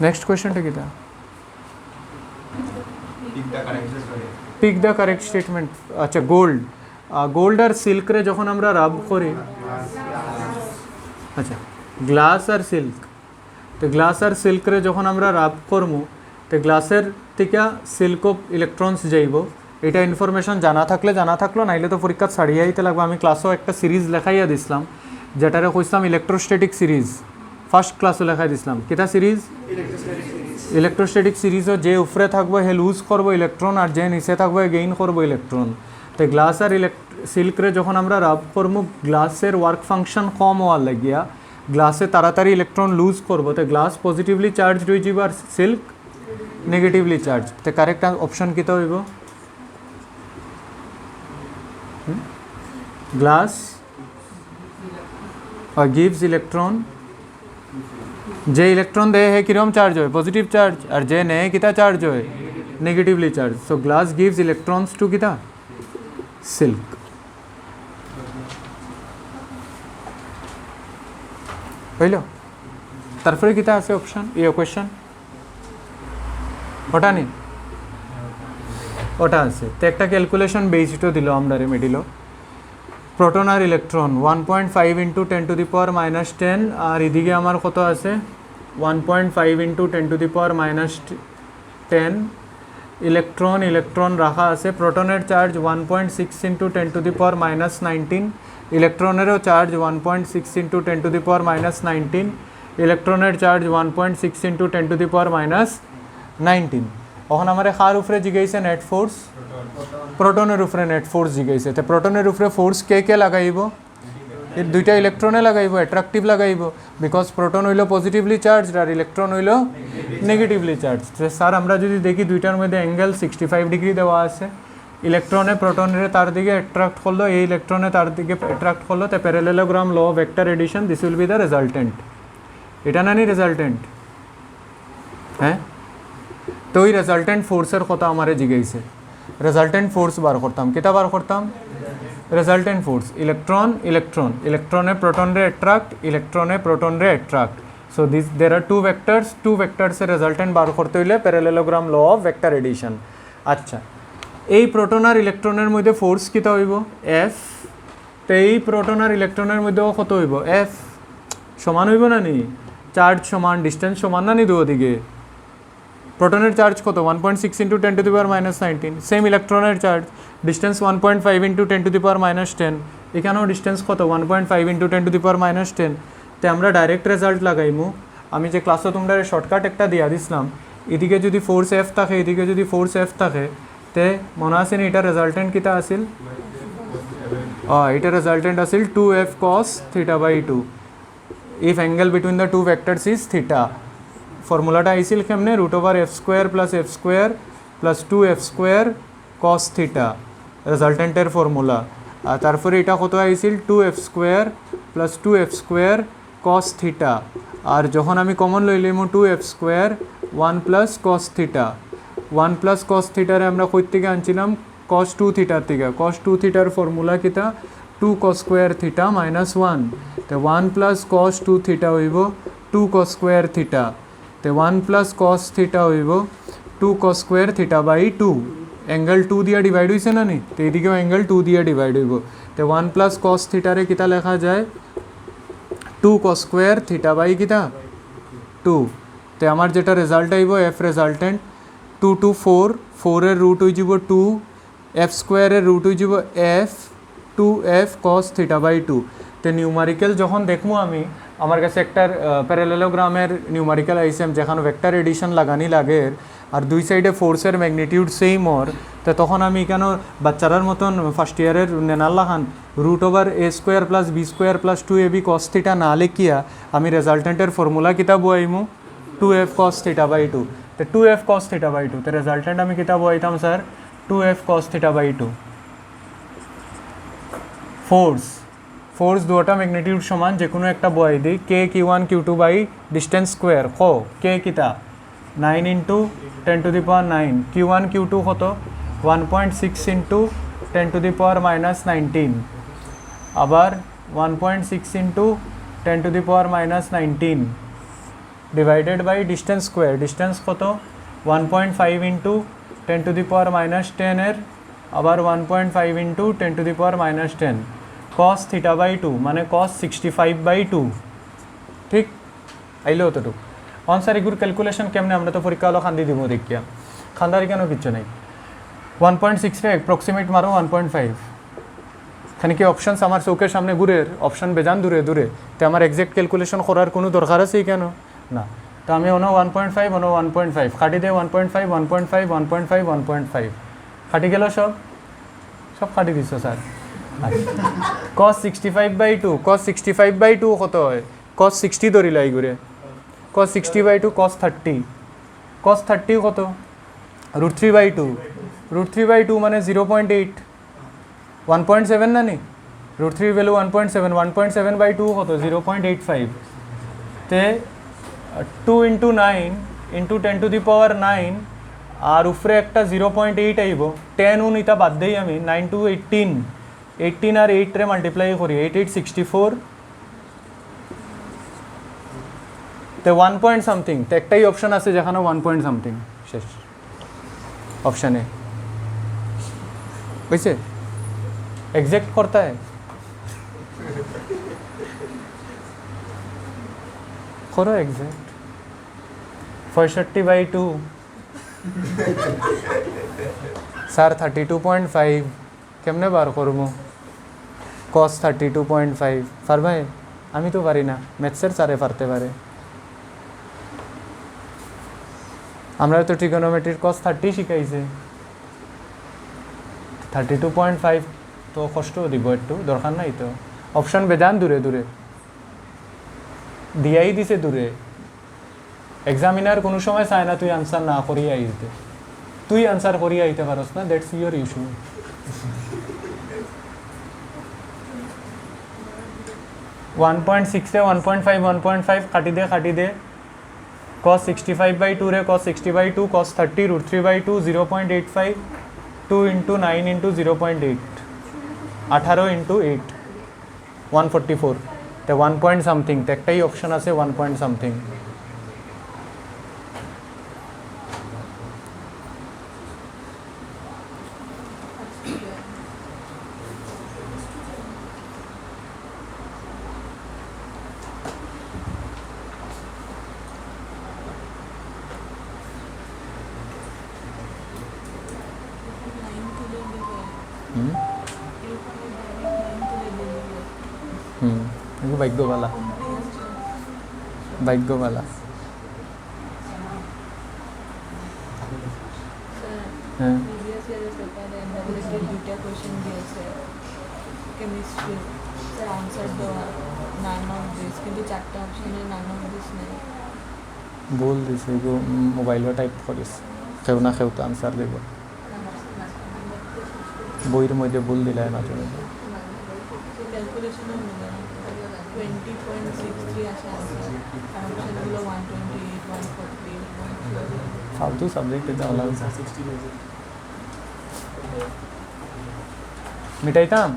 নেক্সট কোয়েশ্চনটা কিটা পিক দ্য কারেক্ট স্টেটমেন্ট আচ্ছা গোল্ড গোল্ড আর সিল্ক রে যখন আমরা রাব করি আচ্ছা গ্লাস আর সিল্ক তো গ্লাস আর সিল্ক রে যখন আমরা রাব করবো তো গ্লাসের থেকে সিল্ক ইলেকট্রনস যাইব এটা ইনফরমেশন জানা থাকলে জানা থাকলো নাইলে তো পরীক্ষা ছাড়িয়ে আইতে লাগবে আমি ক্লাসও একটা সিরিজ লেখাইয়া দিছিলাম যেটারে কইছিলাম ইলেকট্রোস্ট্যাটিক সিরিজ ফার্স্ট ক্লাসও লেখাই দিছিলাম কিটা সিরিজ ইলেকট্রোস্ট্যাটিক সিরিজও যে উপরে থাকবো হে লুজ করবো ইলেকট্রন আর যে নিচে থাকবো গেইন করবো ইলেকট্রন তো গ্লাস আর সিল্করে যখন আমরা রাব করবো গ্লাসের ওয়ার্ক ফাংশন কম হওয়ার লাগিয়া গ্লাসে তাড়াতাড়ি ইলেকট্রন লুজ করবো তো গ্লাস পজিটিভলি চার্জ হয়ে যাব আর সিল্ক নেগেটিভলি চার্জ তো কারেক্ট অপশন কিতা হইব গ্লাস gives electron যে ইলেকট্রন দেয় হে কিরম চার্জ হয় পজিটিভ চার্জ আর যে নেয় কিতা চার্জ হয় negatively charge so glass gives electrons to কিতা সিল্ক হইল তারপরে কিতা আছে অপশন এই কোয়েশ্চন ওটা নেই ওটা আছে তো একটা ক্যালকুলেশন বেসিসও দিল আমরা মিডিল প্রোটন আর electron 1.5 into 10 to the power minus 10 আর এদিকে আমার কত আছে 1.5 into 10 to the power minus 10 electron রাখা আছে প্রোটনের charge 1.6 into 10 to the power minus 19 ইলেকট্রনেরও charge 1.6 into 10 to the power minus 19 ইলেকট্রনের charge 1.6 into 10 to the power minus 19 এখন আমার কার উপরে জিগাইছে নেট ফোর্স প্রোটনের উপরে নেট ফোর্স জিগাইছে তো প্রোটনের উপরে ফোর্স কে লাগাইব এর দুইটা ইলেকট্রনে লাগাইব অ্যাট্রাকটিভ লাগাইব বিকজ প্রোটন হইল পজিটিভলি চার্জ আর ইলেকট্রন হইল নেগেটিভলি চার্জ তো স্যার আমরা যদি দেখি দুইটার মধ্যে অ্যাঙ্গেল 65 ডিগ্রি দেওয়া আছে ইলেকট্রনে প্রোটনের তার দিকে অ্যাট্রাক্ট করলো এই ইলেকট্রনে তার দিকে অ্যাট্রাক্ট করলো তো parallelogram law of vector addition this will be the resultant এটা না নি রেজাল্টেন্ট হ্যাঁ তো ওই রেজাল্টেন্ট ফোর্সের কথা আমারে জিগাইছে রেজাল্টেন্ট ফোর্স বার করতাম কিতা বার করতাম রেজাল্টেন্ট ফোর্স ইলেকট্রনে প্রোটনরে অ্যাট্রাক্ট ইলেকট্রনে প্রোটনরে attract so this there are two ভেক্টরসের রেজাল্টেন্ট বার করতে হইলে parallelogram law of vector addition আচ্ছা এই প্রোটন আর ইলেকট্রনের মধ্যে ফোর্স কিতা হইব এফ তো এই প্রোটন আর ইলেকট্রনের মধ্যেও কত হইব এফ সমান হইব না নি চার্জ সমান ডিস্টেন্স সমান না নি দুদিকে প্রোটনের চার্জ কত 1.6 into 10 to the power minus 19 same ইলেকট্রনের charge distance 1.5 into 10 to the power minus 10 এখানেও ডিস্টেন্স কত 1.5 into 10 to the power minus 10 তো আমরা ডাইরেক্ট রেজাল্ট লাগাইমু আমি যে ক্লাসে তোমরা শর্টকাট একটা দিয়া দিছিলাম এদিকে যদি ফোর্স এফ থাকে এদিকে যদি ফোর্স এফ থাকে তো তে মনে আছে নি এটা রেজাল্টেন্ট কিতা আছিল এটা রেজাল্টেন্ট আছিল 2f cos theta by 2 if angle between the two vectors is theta ফর্মুলাটা আইছিল কেমনে √f square plus f square plus 2f square cos theta রেজাল্টেন্টের ফর্মুলা আর তারপরে এটা কত আইছিল 2f square plus 2f square cos theta আর যখন আমি কমন লইলাম 2f square 1 plus cos theta 1 plus cos theta রে আমরা কই থেকে আনছিলাম cos 2 theta থেকে cos 2 theta এর ফর্মুলা কিটা 2 cos স্কয়ার theta minus 1 তে 1 প্লাস cos 2 theta হইব 2 cos স্কয়ার theta তে 1 প্লাস cos theta হইব 2 cos square theta by 2 angle 2 দিয়া ডিভাইড হইছে না নি তে এদিকেও অ্যাঙ্গেল 2 দিয়া ডিভাইড হইব তে 1 প্লাস cos theta রে কিটা লেখা যায় 2 cos স্কয়ার theta বাই কিটা 2 তে আমার যেটা রেজাল্ট আইব f রেজাল্টেন্ট 2 to 4 4 এর রুট হই যাব 2 f স্কয়ার এর রুট হই যাব f 2f cos theta by 2 তে নিউমারিক্যাল যখন দেখমু আমি আমার কাছে একটা প্যারালেলোগ্রামের নিউমারিক্যাল আইসেম যেখানে ভেক্টর এডিশন লাগানি লাগে আর দুই সাইডে ফোর্সের ম্যাগনিটিউড সেম ওর তো তখন আমি কেন বাচ্চারার মতন ফার্স্ট ইয়ারের নেনাল্লা খান √a square plus b square plus 2ab cos theta না লিখিয়া আমি রেজাল্টেন্টের ফর্মুলা কিতা বইমু 2f cos theta বাই 2 তো 2f cos theta বাই 2 তো রেজাল্টেন্ট আমি কিতা বইতাম sir 2f cos theta by 2 force দুটা ম্যাগনিটিউড সমান যে কোনো একটা বই দিই k q1 q2 by distance square কো k কিতা 9 into 10 to the power 9 q1 q2 কত 1.6 into 10 to the power minus 19 আবার 1.6 into 10 to the power minus 19 divided by distance square distance কত 1.5 into 10 to the power minus 10 এর আবার 1.5 into 10 to the power minus 10 cos theta by 2 মানে cos 65 by 2 ঠিক আইলো অতটুক অন স্যার এগুর ক্যালকুলেশন কেমনে আমরা তো পরীক্ষা হলো খান্দি দিব দেখিয়া খান্দারি কেন কিচ্ছু নাই 1.65 অ্যাপ্রক্সিমেট মারো 1.5 খানি কি অপশনস আমার চোখের সামনে ঘুরে অপশন বেজান দূরে দূরে তো আমার এক্সাক্ট ক্যালকুলেশন করার কোনো দরকার আছে কেন না তো আমি অনো 1.5 অনো 1.5 খাটি দে 1.5 1.5 1.5 1.5 খাটি গেল সব খাটি দিছো sir cos 65 by 2 cos 65 by 2 কত হয় cos 60 ধরি লাই ঘুরে cos 60 বাই 2 cos 30 কত √3 বাই 2 √3 বাই 2 মানে 0.8 1.7 না নি √3 ভ্যালু 1.7 1.7 বাই 2 কত 0.85 তে 2 into 9 into 10 to the power 9 আর উপরে একটা 0.8 আইব 10 উন এটা বাদ দেই আমি 9 টু 18 আর 8 রে মাল্টিপ্লাই করি 8 8 64 তে 1 পয়েন্ট সামথিং তো একটাই অপশন আছে যেখানে 1 পয়েন্ট সামথিং শেষ অপশনে বুঝছে एग्जैक्ट करता है करो एग्जैक्ट 65 बाई 2 सर 32.5 কেমনে বার করবো cos 32.5 পারবে আমি তো পারি না ম্যাথসের স্যারে পারতে পারে আমরা তো ট্রিগোনোমেট্রির cos 30 শিখাইছে 32.5 তো কষ্ট দিব একটু দরকার নাই তো অপশন বেজান দূরে দূরে দিয়াই দিছে দূরে এক্সামিনার কোনো সময় চায় না তুই আনসার না করিয়া আইতে তুই আনসার করিয়া আইতে পারস না দ্যাটস ইয়োর ইস্যু 1.6 1.5 1.5 কাটি দে cos 65 by 2 রে cos 60 by 2 cos 30 √3 by 2 0.85 2 into 9 into 0.8 18 into 8 144 তো 1 পয়েন্ট সামথিং তো একটাই অপশন আছে 1 পয়েন্ট সামথিং ভাগ্যবালা হ্যাঁ রিলেটেড দুইটা কোয়েশ্চেন দিয়েছে কেমিস্ট্রি আনসার দেওয়া নান অফ দিস, কিন্তু চারটা অপশনে নান অফ দিস নেই। ভুল দিছে গো, মোবাইলও টাইপ করিস, কেউ না কেউ তো আনসার দেব। বইয়ের মধ্যে ভুল দিলাই না চলে। ক্যালকুলেশনও মিলে না, 20.63 আসে আনসার, আর অপশনগুলো 128, 140, 140। ফালতু সাবজেক্ট এটা আলাদা মিটাইতাম।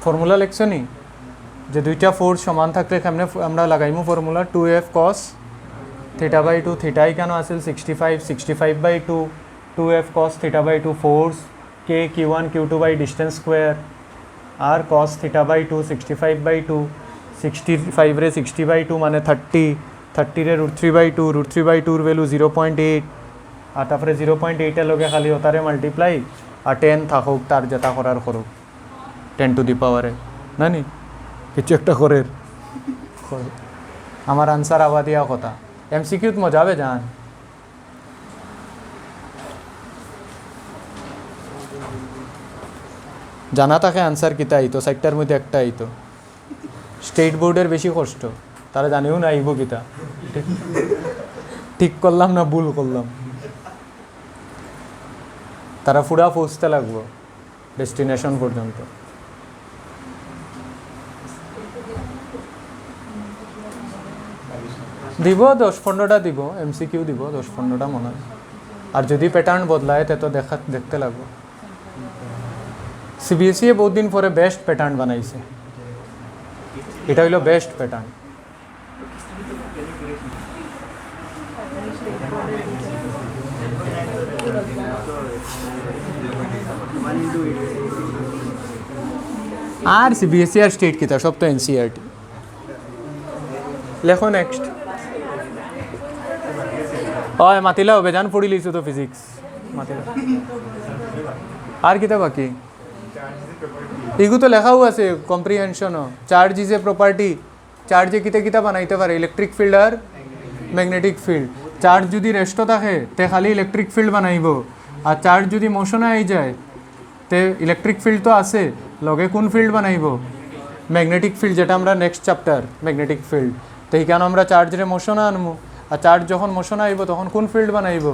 ফর্মুলা লেখছো নি যে দুইটা ফোর্স সমান থাকলে কেমনে আমরা লাগাইমু ফর্মুলা 2f cos θ/2 θ কেন আসিল 65 65/2 2f cos θ/2 force k q1 q2 by distance square আর cos θ/2 65/2 65 রে 60/2 মানে 30 30 রে √3/2 √3/2 এর ভ্যালু 0.8 আর তারপরে 0.8 এর লগে খালি ওটারে মাল্টিপ্লাই আর 10 থাকুক তার যেটা করার করুক 10 টু দি পাওয়ারে না নি কিছু একটা করে আমার আনসার আবা দিয়া কথা এমসিকিউত মজা হবে জান জানা থাকে আনসার কিতা আইতো সাইটটার মধ্যে একটা আইতো স্টেট বোর্ডের বেশি কষ্ট তারা জানেও না আইব কিতা ঠিক করলাম না ভুল করলাম তারা ফুড়া পৌঁছতে লাগবো ডেস্টিনেশন পর্যন্ত দিব 10-15টা দিব এমসিকিউ দিব 10-15টা মনে হয় আর যদি প্যাটার্ন বদলায় তো দেখতে লাগবো সিবিএসই বহুত দিন পরে বেস্ট প্যাটার্ন বানাইছে এটা হইল বেস্ট প্যাটার্ন আর সিবিএসই আর স্টেট কিতা সব তো এনসিইআরটি লেখো নেক্সট ওই মাতিলা হবে জান পড়ি লিছো তো ফিজিক্স মাতিলা আর কিতা বাকি এগু তো লেখাও আছে কম্প্রিহেনশনও চার্জ ইজ এ প্রপার্টি চার্জে কিতা কিতা বানাইতে পারে ইলেকট্রিক ফিল্ড আর ম্যাগনেটিক ফিল্ড চার্জ যদি রেস্ট থাকে তে খালি ইলেকট্রিক ফিল্ড বানাইব আর চার্জ যদি মোশনে আই যায় তে ইলেকট্রিক ফিল্ড তো আছে লগে কোন ফিল্ড বানাইব ম্যাগনেটিক ফিল্ড যেটা আমরা নেক্সট চ্যাপ্টার ম্যাগনেটিক ফিল্ড তো এইখানে আমরা চার্জরে মোশনে আনবো আর চার্জ যখন মোশনে আইব তখন কোন ফিল্ড বানাইব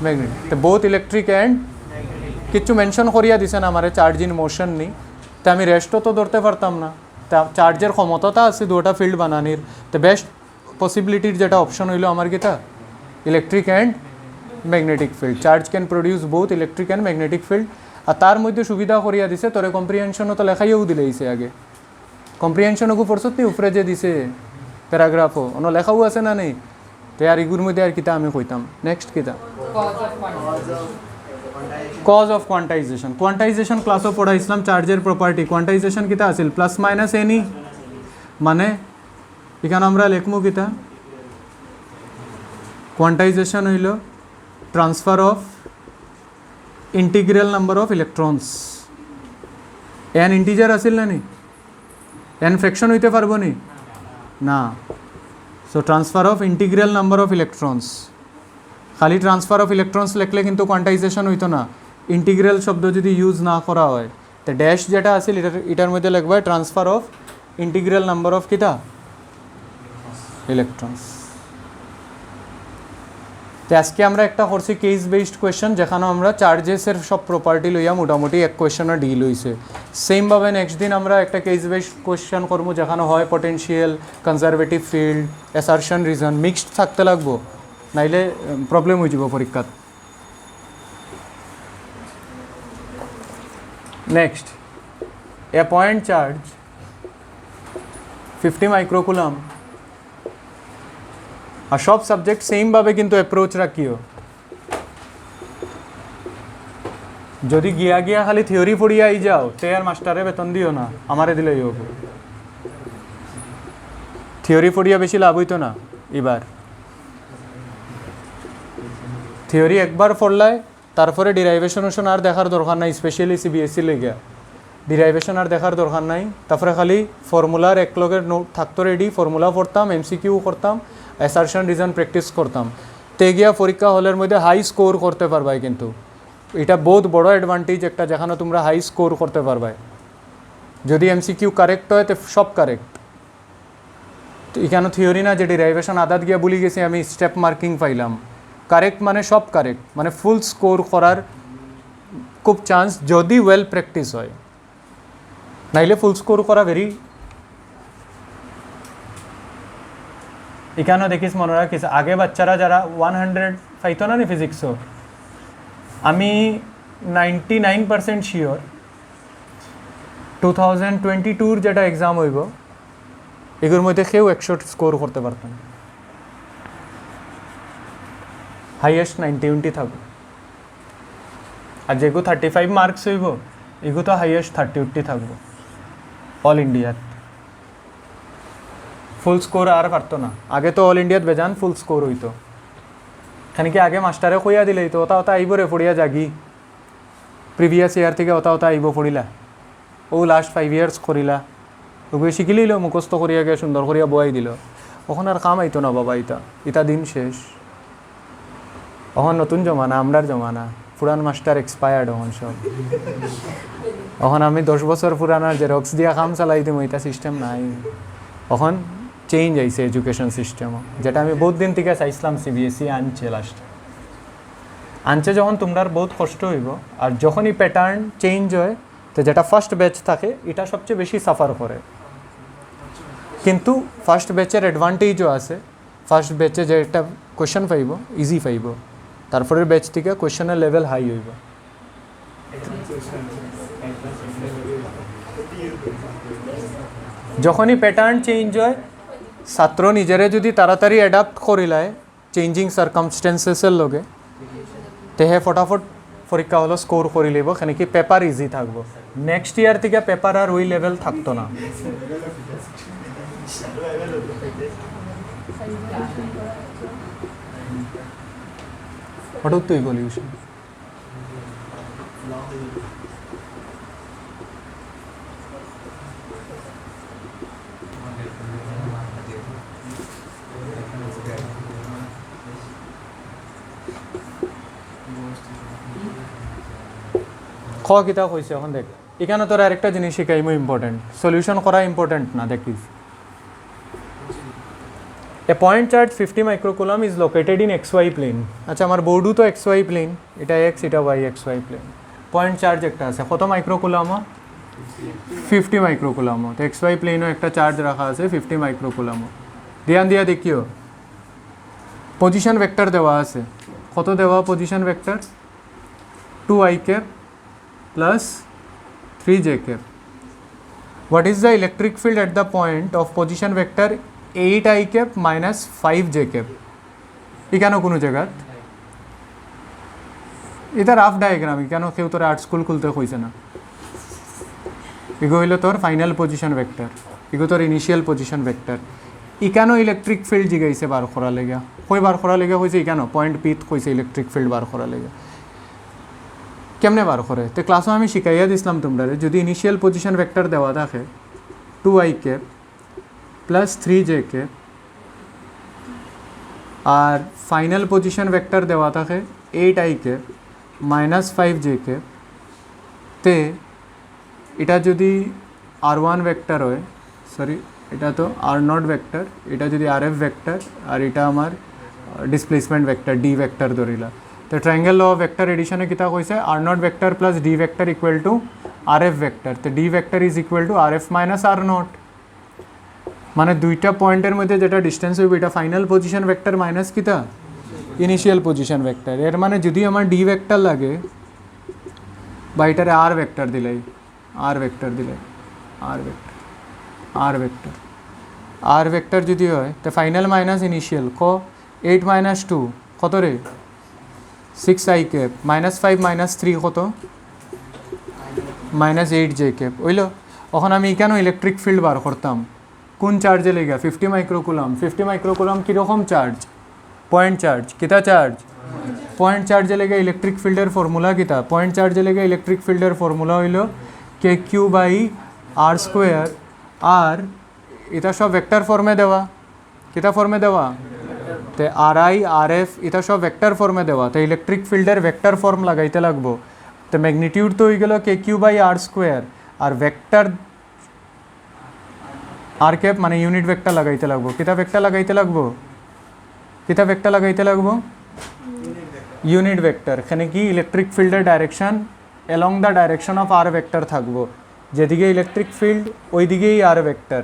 ম্যাগনেটিক তো বোথ ইলেকট্রিক অ্যান্ড কিছু মেনশন করিয়া দিছেন আমারে চার্জ ইন মোশন নি তো আমি রেস্টও তো ধরতে পারতাম না তা চার্জের ক্ষমতাটা আছে দুটা ফিল্ড বানানির তো বেস্ট পসিবিলিটির যেটা অপশন হইলো আমার কিতা electric and magnetic field charge can produce both electric and magnetic field আর তার মধ্যে সুবিধা করিয়া দিছে তোরে কম্প্রিহেনশনও তো লেখাইও দিলেইছে আগে কম্প্রিহেনশনকু পড়ছত নি উপরে যে দিছে প্যারাগ্রাফও অন্য লেখাও আছে না নেই তো আর এগুর মধ্যে আর কিতা আমি কইতাম নেক্সট কিতা কজ অফ কোয়ান্টাইজেশন কোয়ান্টাইজেশন ক্লাসও পড়াইছিলাম চার্জের প্রপার্টি কোয়ান্টাইজেশন কিতা আছিল প্লাস মাইনাস এনি মানে এখানে আমরা লিখমু কিতা কোয়ান্টাইজেশন হইল transfer of integral number of electrons N integer আছিল না নি এন ফ্র্যাকশন হইতে পারবো নি না so transfer of integral number of electrons খালি ট্রান্সফার অফ ইলেকট্রনস লিখলে কিন্তু কোয়ান্টাইজেশন হইতো না ইন্টিগ্রাল শব্দ যদি ইউজ না করা হয় তো ড্যাশ যেটা আছে এটার মধ্যে লিখবা transfer of integral number of কিতা ইলেকট্রনস তো আজকে আমরা একটা করছি কেস বেসড কোয়েশ্চন যেখানে আমরা চার্জেসের সব প্রপার্টি লইয়া মোটামুটি এক কোয়েশ্চনে ডিল হইছে সেমভাবে নেক্সট দিন আমরা একটা কেস বেসড কোয়েশ্চন করবো যেখানে হয় potential conservative field assertion reason mixed থাকতে লাগবো নাইলে প্রবলেম হয়ে যাব পরীক্ষাত নেক্সট এ পয়েন্ট চার্জ 50 মাইক্রোকুলাম আর সব সাবজেক্ট সেমভাবে কিন্তু অ্যাপ্রোচ রাখিও যদি গিয়া গিয়া খালি থিওরি পড়িয়া আই যাও তে আর মাস্টারে বেতন দিও না আমারে দিলেই হোক থিওরি পড়িয়া বেশি লাভ হইতো না এবার থিওরি একবার পড়লায় তারপরে ডিরাইভেশন আর দেখার দরকার নাই স্পেশালি সিবিএসই লেগে ডিরাইভেশন আর দেখার দরকার নাই তারপরে খালি ফর্মুলার এক লগের নোট থাকতো রেডি ফর্মুলা পড়তাম এমসিকিউ করতাম অ্যাসারশন রিজন প্র্যাকটিস করতাম তে গিয়া পরীক্ষা হলের মধ্যে হাই স্কোর করতে পারবাই কিন্তু এটা বহুত বড় অ্যাডভান্টেজ একটা, যেখানে তোমরা হাই স্কোর করতে পারবে। যদি এমসিকিউ কারেক্ট হয় তো সব কারেক্ট। তো এখানে থিওরি না যে ডেরিভেশন আদাত গিয়া ভুলে গেছি আমি স্টেপ মার্কিং পাইলাম। কারেক্ট মানে সব কারেক্ট, মানে ফুল স্কোর করার খুব চান্স যদি ওয়েল প্র্যাকটিস হয়, নাইলে ফুল স্কোর করা ভেরি। এখানেও দেখিস মনে রাখিস, আগে বাচ্চারা যারা 100 পাইতো না নি ফিজিক্সও, আমি 99% শিওর 2022 যেটা এক্সাম হইব এগুলোর মধ্যে কেউ 100 স্কোর করতে পারতাম, হাইয়েস্ট 90 থাকবে। আর যেগুলো 35 মার্কস হইব এগুলো তো হাইয়েস্ট 30 থাকবো অল ইন্ডিয়াত। ফুল স্কোর আর পারতো না। আগে তো অল ইন্ডিয়াত বেজান ফুল স্কোর হইতো, এখানে কি আগে মাস্টারে কইয়া দিলেই তো ওটা আইব রে পড়িয়া জাগি, প্রিভিয়াস ইয়ার থেকে ওটা আইব পড়িলা, ও লাস্ট 5 ইয়ার্স করিলা, ওগুলো শিখিলিল মুখস্থ করিয়া গিয়ে সুন্দর করিয়া বয়াই দিল। ওখানে আর কাম আইতো না বাবা, ইটা দিন শেষ। ওখান নতুন জমানা, আমরার জমানা, পুরান মাস্টার এক্সপায়ার্ড। ওখান সব ওখান আমি 10 বছর পুরানার জেরক্স দিয়া কাম চালাই দিম, এটা সিস্টেম নাই। ওখান চেঞ্জ আইছে এডুকেশন সিস্টেমও, যেটা আমি বহুত দিন থেকে চাইছিলাম সিবিএসই আনছে লাস্ট আনছে। যখন তোমরা বহুত কষ্ট হইব, আর যখনই প্যাটার্ন চেঞ্জ হয় তো যেটা ফার্স্ট ব্যাচ থাকে এটা সবচেয়ে বেশি সাফার করে। কিন্তু ফার্স্ট ব্যাচের অ্যাডভান্টেজও আছে, ফার্স্ট ব্যাচে যে একটা কোয়েশ্চেন পাইব ইজি পাইব, তারপরের ব্যাচ থেকে কোয়েশ্চেনের লেভেল হাই হইব। যখনই প্যাটার্ন চেঞ্জ হয়, ছাত্র নিজেরে যদি তাড়াতাড়ি অ্যাডাপ্ট করিলায় চেঞ্জিং সার্কামস্টেন্সেসের লগে, তেহে ফটাফট পরীক্ষা হলো স্কোর করে লইব, কেন কি পেপার ইজি থাকবো। নেক্সট ইয়ার থেকে পেপার আর ওই লেভেল থাকতো না। হঠাৎ তুই বলি খ কিতা কইছে এখন দেখ, এখানে তোর আরেকটা জিনিস শিখাইমো ইম্পর্টেন্ট, সলিউশন করা ইম্পর্টেন্ট না। দেখিস a point charge 50 microcoulomb is located in XY plane. আচ্ছা আমার বোর্ডও তো XY প্লেন, এটা এক্স এটা Y, XY plane. Point charge একটা আছে কত মাইক্রোকুলামও? 50 মাইক্রোকুলামও। তো XY প্লেনও একটা চার্জ রাখা আছে 50 মাইক্রোকুলামও। ধ্যান দিয়া দেখিও পজিশন ভেক্টর দেওয়া আছে, কত দেওয়া position vector? 2i cap plus 3j cap. What is the electric field at the point of position vector 8i cap minus 5j cap? এখানেও কোনো জায়গা এটা রাফ ডায়াগ্রাম, এখানেও কেউ তোর আর্ট স্কুল খুলতে কইছে না। এগো হইল তোর ফাইনাল পজিশন ভেক্টর, এগো তোর ইনিশিয়াল পজিশন ভেক্টর। এখানেও ইলেকট্রিক ফিল্ড জিগাইছে বার করা লেগা, কই বার করা লেগা হয়েছে এখানেও পয়েন্ট পিত কইছে ইলেকট্রিক ফিল্ড বার করা লেগা। কেমনে বার করে? তো ক্লাসও আমি শিখাইয়া দিছিলাম তোমরা, যদি ইনিশিয়াল পজিশন ভেক্টর দেওয়া থাকে 2i cap plus 3j cap আর ফাইনাল পজিশন ভেক্টর দেওয়া থাকে 8i cap minus 5j cap, তে এটা যদি r1 ভেক্টর হয়, সরি এটা তো r0 ভেক্টর, এটা যদি rf ভেক্টর আর এটা আমার ডিসপ্লেসমেন্ট ভেক্টর d ভেক্টর ধরিলা। তো ট্রায়াঙ্গেল ল অফ ভেক্টর এডিশনে কিতা কইছে r0 vector plus d vector equal to rf vector. তো d vector is equal two rf minus r0, মানে দুইটা পয়েন্টের মধ্যে যেটা ডিস্টেন্স হইবে এটা ফাইনাল পজিশন ভেক্টর মাইনাস কিতা ইনিশিয়াল পজিশন ভেক্টর। এর মানে যদি আমার d ভেক্টর লাগে বা এটারে r ভেক্টর দিলাই, r ভেক্টর দিলাই, r vector, r vector, r vector যদি হয় তো ফাইনাল মাইনাস ইনিশিয়াল ক 8 মাইনাস 2 কত রে 6i cap মাইনাস 5 মাইনাস 3 কত মাইনাস 8j cap হইল। এখন আমি এখানেও ইলেকট্রিক ফিল্ড বার করতাম, কোন চার্জে লেগা 50 মাইক্রোকুলাম। 50 মাইক্রোকুলাম কীরকম চার্জ? Point charge. কিতা চার্জ? পয়েন্ট চার্জে লেগে ইলেকট্রিক ফিল্ডের ফর্মুলা কিতা? পয়েন্ট চার্জে লেগে ইলেকট্রিক ফিল্ডের ফর্মুলা হইল KQ বাই r স্কোয়ার। আর এটা সব ভেক্টর ফর্মে দেওয়া, কিতা ফর্মে দেওয়া? তো তো আর আই আর এফ এটা সব ভেক্টর ফর্মে দেওয়া, তো ইলেকট্রিক ফিল্ডের ভেক্টর ফর্ম লাগাইতে লাগবো। তো ম্যাগনিটিউড তো হয়ে গেল k q by r square, r vector r cap মানে ইউনিট ভেক্টর লাগাইতে লাগবো। কিতা ভেক্টর লাগাইতে লাগবো, কিতা ভেক্টর লাগাইতে লাগবো, ইউনিট ভেক্টর। এখানে কি ইলেকট্রিক ফিল্ডের direction along the direction of r vector থাকবো, যেদিকে ইলেকট্রিক ফিল্ড ওই দিকেই আর ভেক্টর।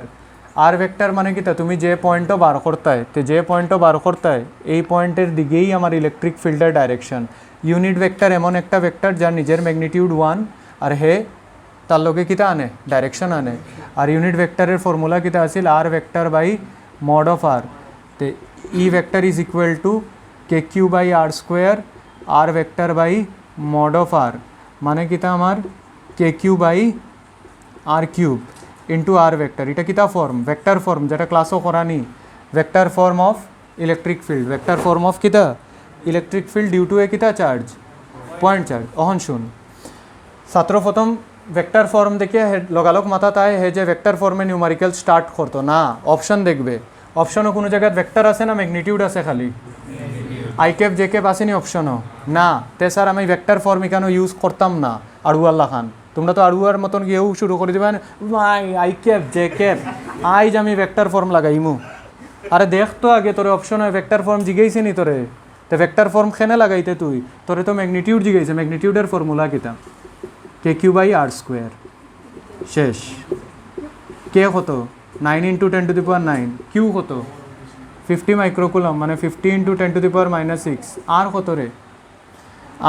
আর ভেক্টর মানে কিতা, তুমি যে পয়েন্টও বার করতায়, তো যে পয়েন্টও বার করতায় এই পয়েন্টের দিকেই আমার ইলেকট্রিক ফিল্ডের ডাইরেকশন। ইউনিট ভেক্টর এমন একটা ভেক্টর যার নিজের ম্যাগনিটিউড 1 আর হে তার লগে কিতা আনে, ডাইরেকশন আনে। আর ইউনিট ভেক্টরের ফর্মুলা কিতা আছিল, r vector by mod of r. তো E vector is equal to k q by r square r vector by mod of r, মানে কিতা আমার k q by r cube into r vector. এটা কিতা form, vector form, যেটা ক্লাসও করানি, vector form of electric field. Vector form of কিতা, electric field due to a কিতা চার্জ, পয়েন্ট চার্জ। অহন শুন, ছাত্র প্রথম ভেক্টর ফর্ম দেখে লগালগ মাথা তাই হে যে ভেক্টর ফর্মে নিউমারিক্যাল স্টার্ট করতো না, অপশন দেখবে। অপশনও কোনো জায়গায় ভেক্টর আছে না ম্যাগনিটিউড আছে খালি, আই ক্যাপ জে ক্যাপ আসেনি অপশনও না। তে স্যার আমি ভেক্টর ফর্ম এখানে ইউজ করতাম না আড়ুয়াল্লা খান, তোমরা তো আড়ুয়ার মতন গিয়েও শুরু করে দেবেন আই ক্যাপ জে ক্যাপ, আইজ আমি ভেক্টর ফর্ম লাগাইমু। আরে দেখ তো আগে তোরে অপশন হয় ভেক্টর ফর্ম জিগাইছে নি তোরে, তো ভেক্টর ফর্ম খেনে লাগাইতে তুই, তোরে তো ম্যাগনিটিউড জিগাইছে, ম্যাগনিটিউডের ফর্মুলা কিতা k q by r square. শেষ। কে কত 9 into 10 to the power 9, q কত 50 মাইক্রোকুলম মানে 50 ইন্টু 10 টু দি পাওয়ার -6। আর কত রে,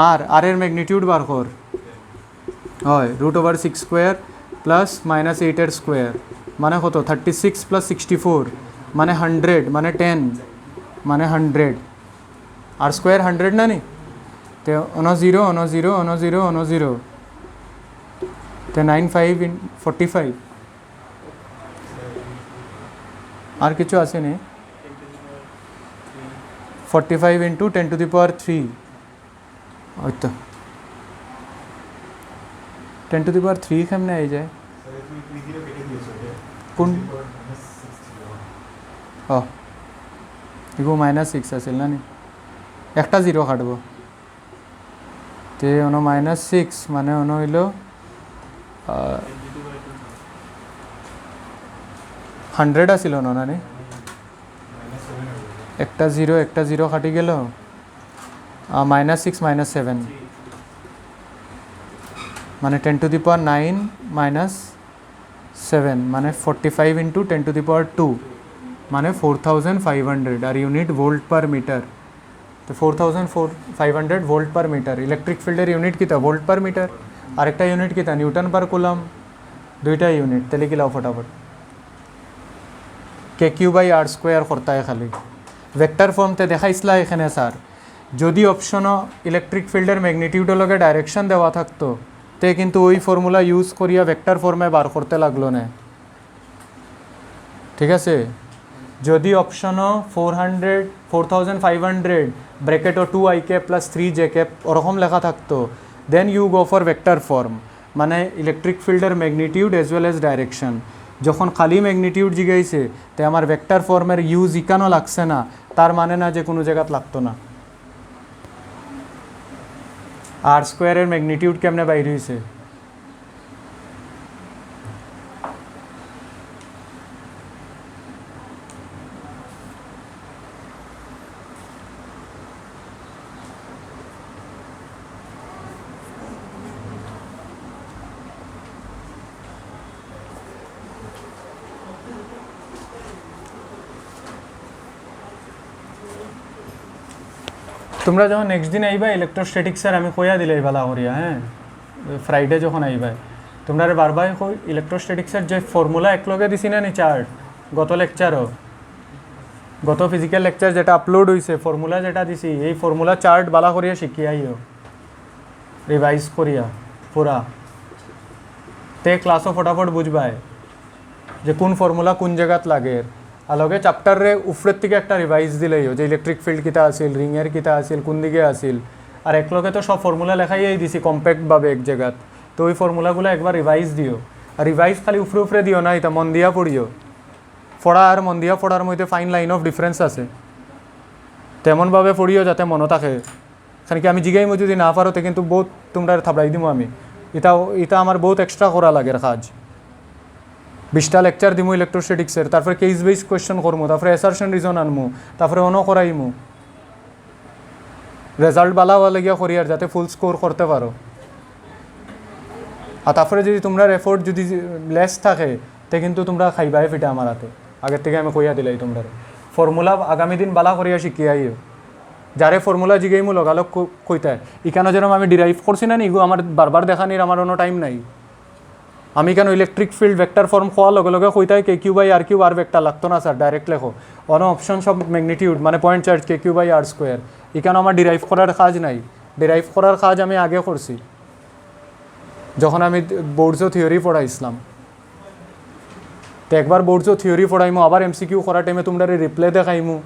আর এর ম্যাগনিটিউড বার কর, হয় √6 স্কোয়ার প্লাস -8 এর স্কোয়ার মানে কত 36 প্লাস 64 মানে 100 মানে 10 মানে 100, আর স্কোয়ার 100 না নি, তো 0 0 0 0 তো 95 ইন 45। আর কিছু আছে নি, 45 ইন্টু 10 টু দি পাওয়ার 3, ওই তো 10 টু দি পাওয়ার 3 কেমনে আই যায় কোন, ও এগো -6 আছিল না নি, একটা জিরো কাটবো, তে অন -6 মানে অন হইল 100 আছিল না নি, একটা জিরো কাটি গেল, -6 -7 মানে 10 টু দি পাওয়ার 9 -7 মানে 45 ইন্টু 10 টু দি পাওয়ার 2 মানে 4500, আর ইউনিট ভোল্ট পার মিটার। তো 4500 ভোল্ট পার মিটার। ইলেকট্রিক ফিল্ডের ইউনিট কিতা ভোল্ট পার মিটার, আরেকটা ইউনিট কিতা নিউটন পার কুলম, দুইটা ইউনিট। তাহলে কি লাও ফটাফট কে কিউ বাই আর স্কোয়ার করতে খালি ভেক্টর ফর্মতে দেখাইছিলা এখানে স্যার, যদি অপশনও ইলেকট্রিক ফিল্ডের ম্যাগনিটিউডের লগে ডাইরেকশন দেওয়া থাকতো তে কিন্তু ওই ফর্মুলা ইউজ করিয়া ভেক্টর ফর্মে বার করতে লাগলো না, ঠিক আছে। যদি অপশনও 4500 ব্র্যাকেট ও 2 i cap plus 3 j cap ওরকম লেখা থাকতো, then you go for vector form, মানে ইলেকট্রিক ফিল্ডের magnitude as well as direction. যখন খালি ম্যাগনিটিউড জিগাইছে তে আমার ভেক্টর ফর্মের ইউজ ইকানো লাগছে না, তার মানে না যে কোনো জায়গাত লাগতো না। আর স্কোয়ারের ম্যাগনিটিউড কেমনে বাইর হয়েছে, তোমরা যখন নেক্সট দিন আইবা ইলেকট্রোস্ট্যাটিক্সের আমি কইয়া দিলে ভালো করিয়া, হ্যাঁ ফ্রাইডে যখন আইবা তোমরা বারবার কই ইলেকট্রোস্ট্যাটিক্সের যে ফর্মুলা একলগে দিছি না নি চার্ট, গত লেকচারও, গত ফিজিক্যাল লেকচার যেটা আপলোড হয়েছে ফর্মুলা যেটা দিছি, এই ফর্মুলা চার্ট ভালো করিয়া শিখিয়াইও, রিভাইজ করিয়া পুরা, তে ক্লাসও ফটাফট বুঝবায় যে কোন ফর্মুলা কোন জায়গাত লাগে। আর লগে চ্যাপ্টারে উপরের থেকে একটা রিভাইজ দিলেইও যে ইলেকট্রিক ফিল্ড কিতা আছিল, রিংয়ের কিতা আছিল, কোন দিকে আছিল, আর একলগে তো সব ফর্মুলা লেখাইয়াই দিছি কম্প্যাক্টভাবে এক জায়গাত, তো ওই ফর্মুলাগুলো একবার রিভাইজ দিও। আর রিভাইজ খালি উপরে উপরে দিও না, এটা মন দিয়া পড়িও, পড়া আর মন দিয়া পড়ার মধ্যে ফাইন লাইন অফ ডিফারেন্স আছে। তেমনভাবে পড়িও যাতে মনে থাকে, কারণ কি আমি জিগাইমো যদি না পারোতে কিন্তু বহুত তোমরা থাপড়াই দিমো আমি। এটা আমার বহুত এক্সট্রা করা লাগে কাজ। 20টা লেকচার দিমু ইলেকট্রোস্ট্যাটিক্সের, তারপরে কেস বেস কোয়েশ্চেন করমু, তারপরে অ্যাসারশন রিজন আনমু, তারপরে অন করাইমু। রেজাল্ট বালা হওয়া লাগিয়া করি আর যাতে ফুল স্কোর করতে পারো। আর তারপরে যদি তোমরা এফোর্ট যদি লেস থাকে তে কিন্তু তোমরা খাইবাই ফিটা আমার হাতে। আগের থেকে আমি কইয়া দিলাই তোমরা ফর্মুলা আগামী দিন বালা করিয়া শিখিয়াইও। যারে ফর্মুলা জিগাইমু লগালগ কইতায় ইখানে যেরকম আমি ডিরাইভ করছি না ইগো আমার বারবার দেখানির আমার কোনো টাইম নাই। আমি কেন ইলেকট্রিক ফিল্ড ভেক্টর ফর্ম খোয়া লগে লগে কইতায় k q by r cube r vector লাগতো না স্যার, ডাইরেক্ট লেখো। অন অপশন সব ম্যাগনিটিউড মানে point charge k q by r square. এখানে আমার ডিরাইভ করার কাজ নাই। ডিরাইভ করার কাজ আমি আগে করছি যখন আমি বোর্ডসও থিওরি পড়াইছিলাম। তো একবার বোর্ডসও থিওরি পড়াইমু, আবার এমসিকিউ করার টাইমে তোমরা রিপ্লে দেখাইমু।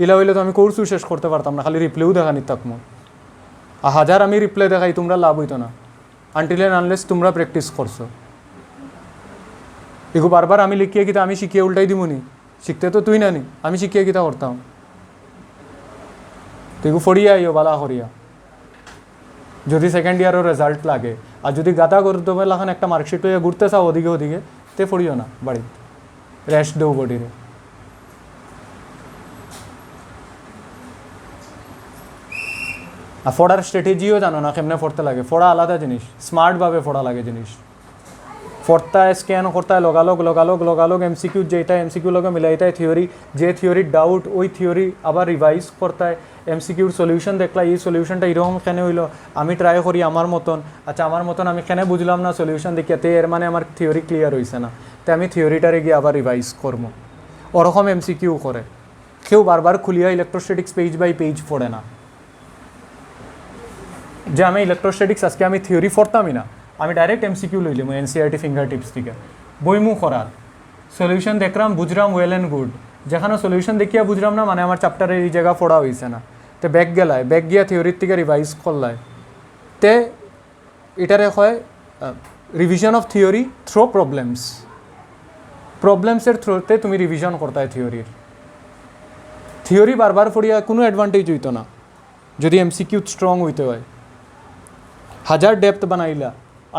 ইলা হইলে তো আমি কোর্সও শেষ করতে পারতাম না, খালি রিপ্লেও দেখানি থাকমু। হাজার আমি রিপ্লে দেখাই তোমরা লাভ হইতো না, আনটিল এন্ড আনলেস তোমরা প্র্যাকটিস করছো। এগো বারবার আমি লিখিয়ে কিতা আমি শিখিয়ে উল্টাই দিমুনি, শিখতে তো তুই নানি, আমি শিখিয়ে কিতা করতাম। তো এগো ফড়িয়া আইও বালা করিয়া যদি সেকেন্ড ইয়ারের রেজাল্ট লাগে। আর যদি গাদা করতে হবে এখন একটা মার্কশিট হয়ে ঘুরতে চাও ওদিকে ওদিকে তে ফড়িও না, বাড়িতে রেস্ট দেও বডিরে। আর ফোড়ার স্ট্র্যাটেজিও জানো না কেমনে ফোড়তে লাগে। ফোড়া আলাদা জিনিস, স্মার্টভাবে ফোড়া লাগে জিনিস। ফোড়তায় স্ক্যান করতায় লগালগ এমসিকিউ যেটা এমসিকিউ লগে মিলাইতায় থিওরি, যে থিওরির ডাউট ওই থিওরি আবার রিভাইজ করতায়। এমসিকিউর সলিউশন দেখলা এই সলিউশনটা এরকম কেন হইলো, আমি ট্রাই করি আমার মতন। আচ্ছা আমার মতন আমি কেন বুঝলাম না সলিউশন দেখিয়াতে, এর মানে আমার থিওরি ক্লিয়ার হয়েছে না, তাই আমি থিওরিটারে গিয়ে আবার রিভাইজ করবো। ওরকম এমসিকিউ করে কেউ বারবার খুলিয়া ইলেকট্রোস্ট্যাটিক্স পেজ বাই পেজ পড়ে না। যে আমি ইলেকট্রোস্ট্যাটিক্স আজকে আমি থিওরি পড়তামই না, আমি ডাইরেক্ট এমসিকিউ লইলাম এনসিআরটি ফিঙ্গার টিপস থেকে, বইমু করার সলিউশন দেখলাম বুঝলাম ওয়েল অ্যান্ড গুড। যেখানে সলিউশন দেখিয়া বুঝলাম না মানে আমার চ্যাপ্টারের এই জায়গা পড়া হয়েছে না, তো ব্যাক গেলায়, ব্যাক গিয়া থিওরির থেকে রিভাইজ করলায়। তে এটারে হয় রিভিশন অফ থিওরি থ্রো প্রবলেমসের থ্রোতে তুমি রিভিশন করতায় থিওরির। থিওরি বারবার পড়িয়া কোনো অ্যাডভান্টেজ হইতো না যদি এমসিকিউ স্ট্রং হইতে হয়। হাজার ডেপথ বানাইলা,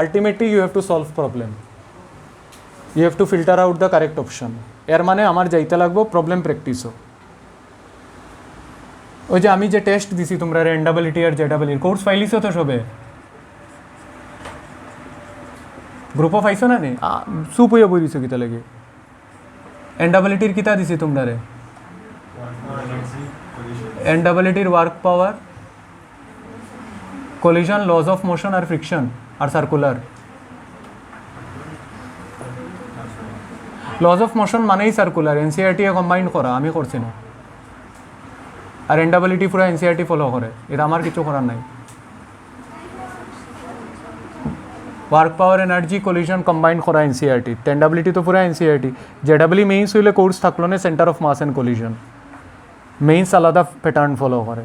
ultimately you have to solve problem, you have to filter out the correct option. এর মানে আমার যাইতে লাগবো প্রবলেম প্র্যাকটিসও। ওই যে আমি যে টেস্ট দিছি তোমরা এনডাবলিটি আর জেডাবলির কোর্স ফাইলিছো তো সবে, গ্রুপও পাইছো না নি? সুপ হইয়া বই দিছো কিতা লাগে? এনডাবলিটির কিতা দিছি তোমরা রে? এনডাবলিটির work power, collision, laws of motion আর friction আর সার্কুলার। laws of motion মানেই সার্কুলার, এনসিআরটি এ কম্বাইন করা, আমি করছি না। আর এনডাবলিটি পুরো এনসিআরটি ফলো করে, এটা আমার কিছু করার নাই। Work power energy collision combine করা এনসিআরটি, এনডাবলিটি তো পুরো এনসিআরটি। জেডাবলি মেইনস হইলে কোর্স থাকলো না centre of mass and collision, mains আলাদা প্যাটার্ন ফলো করে।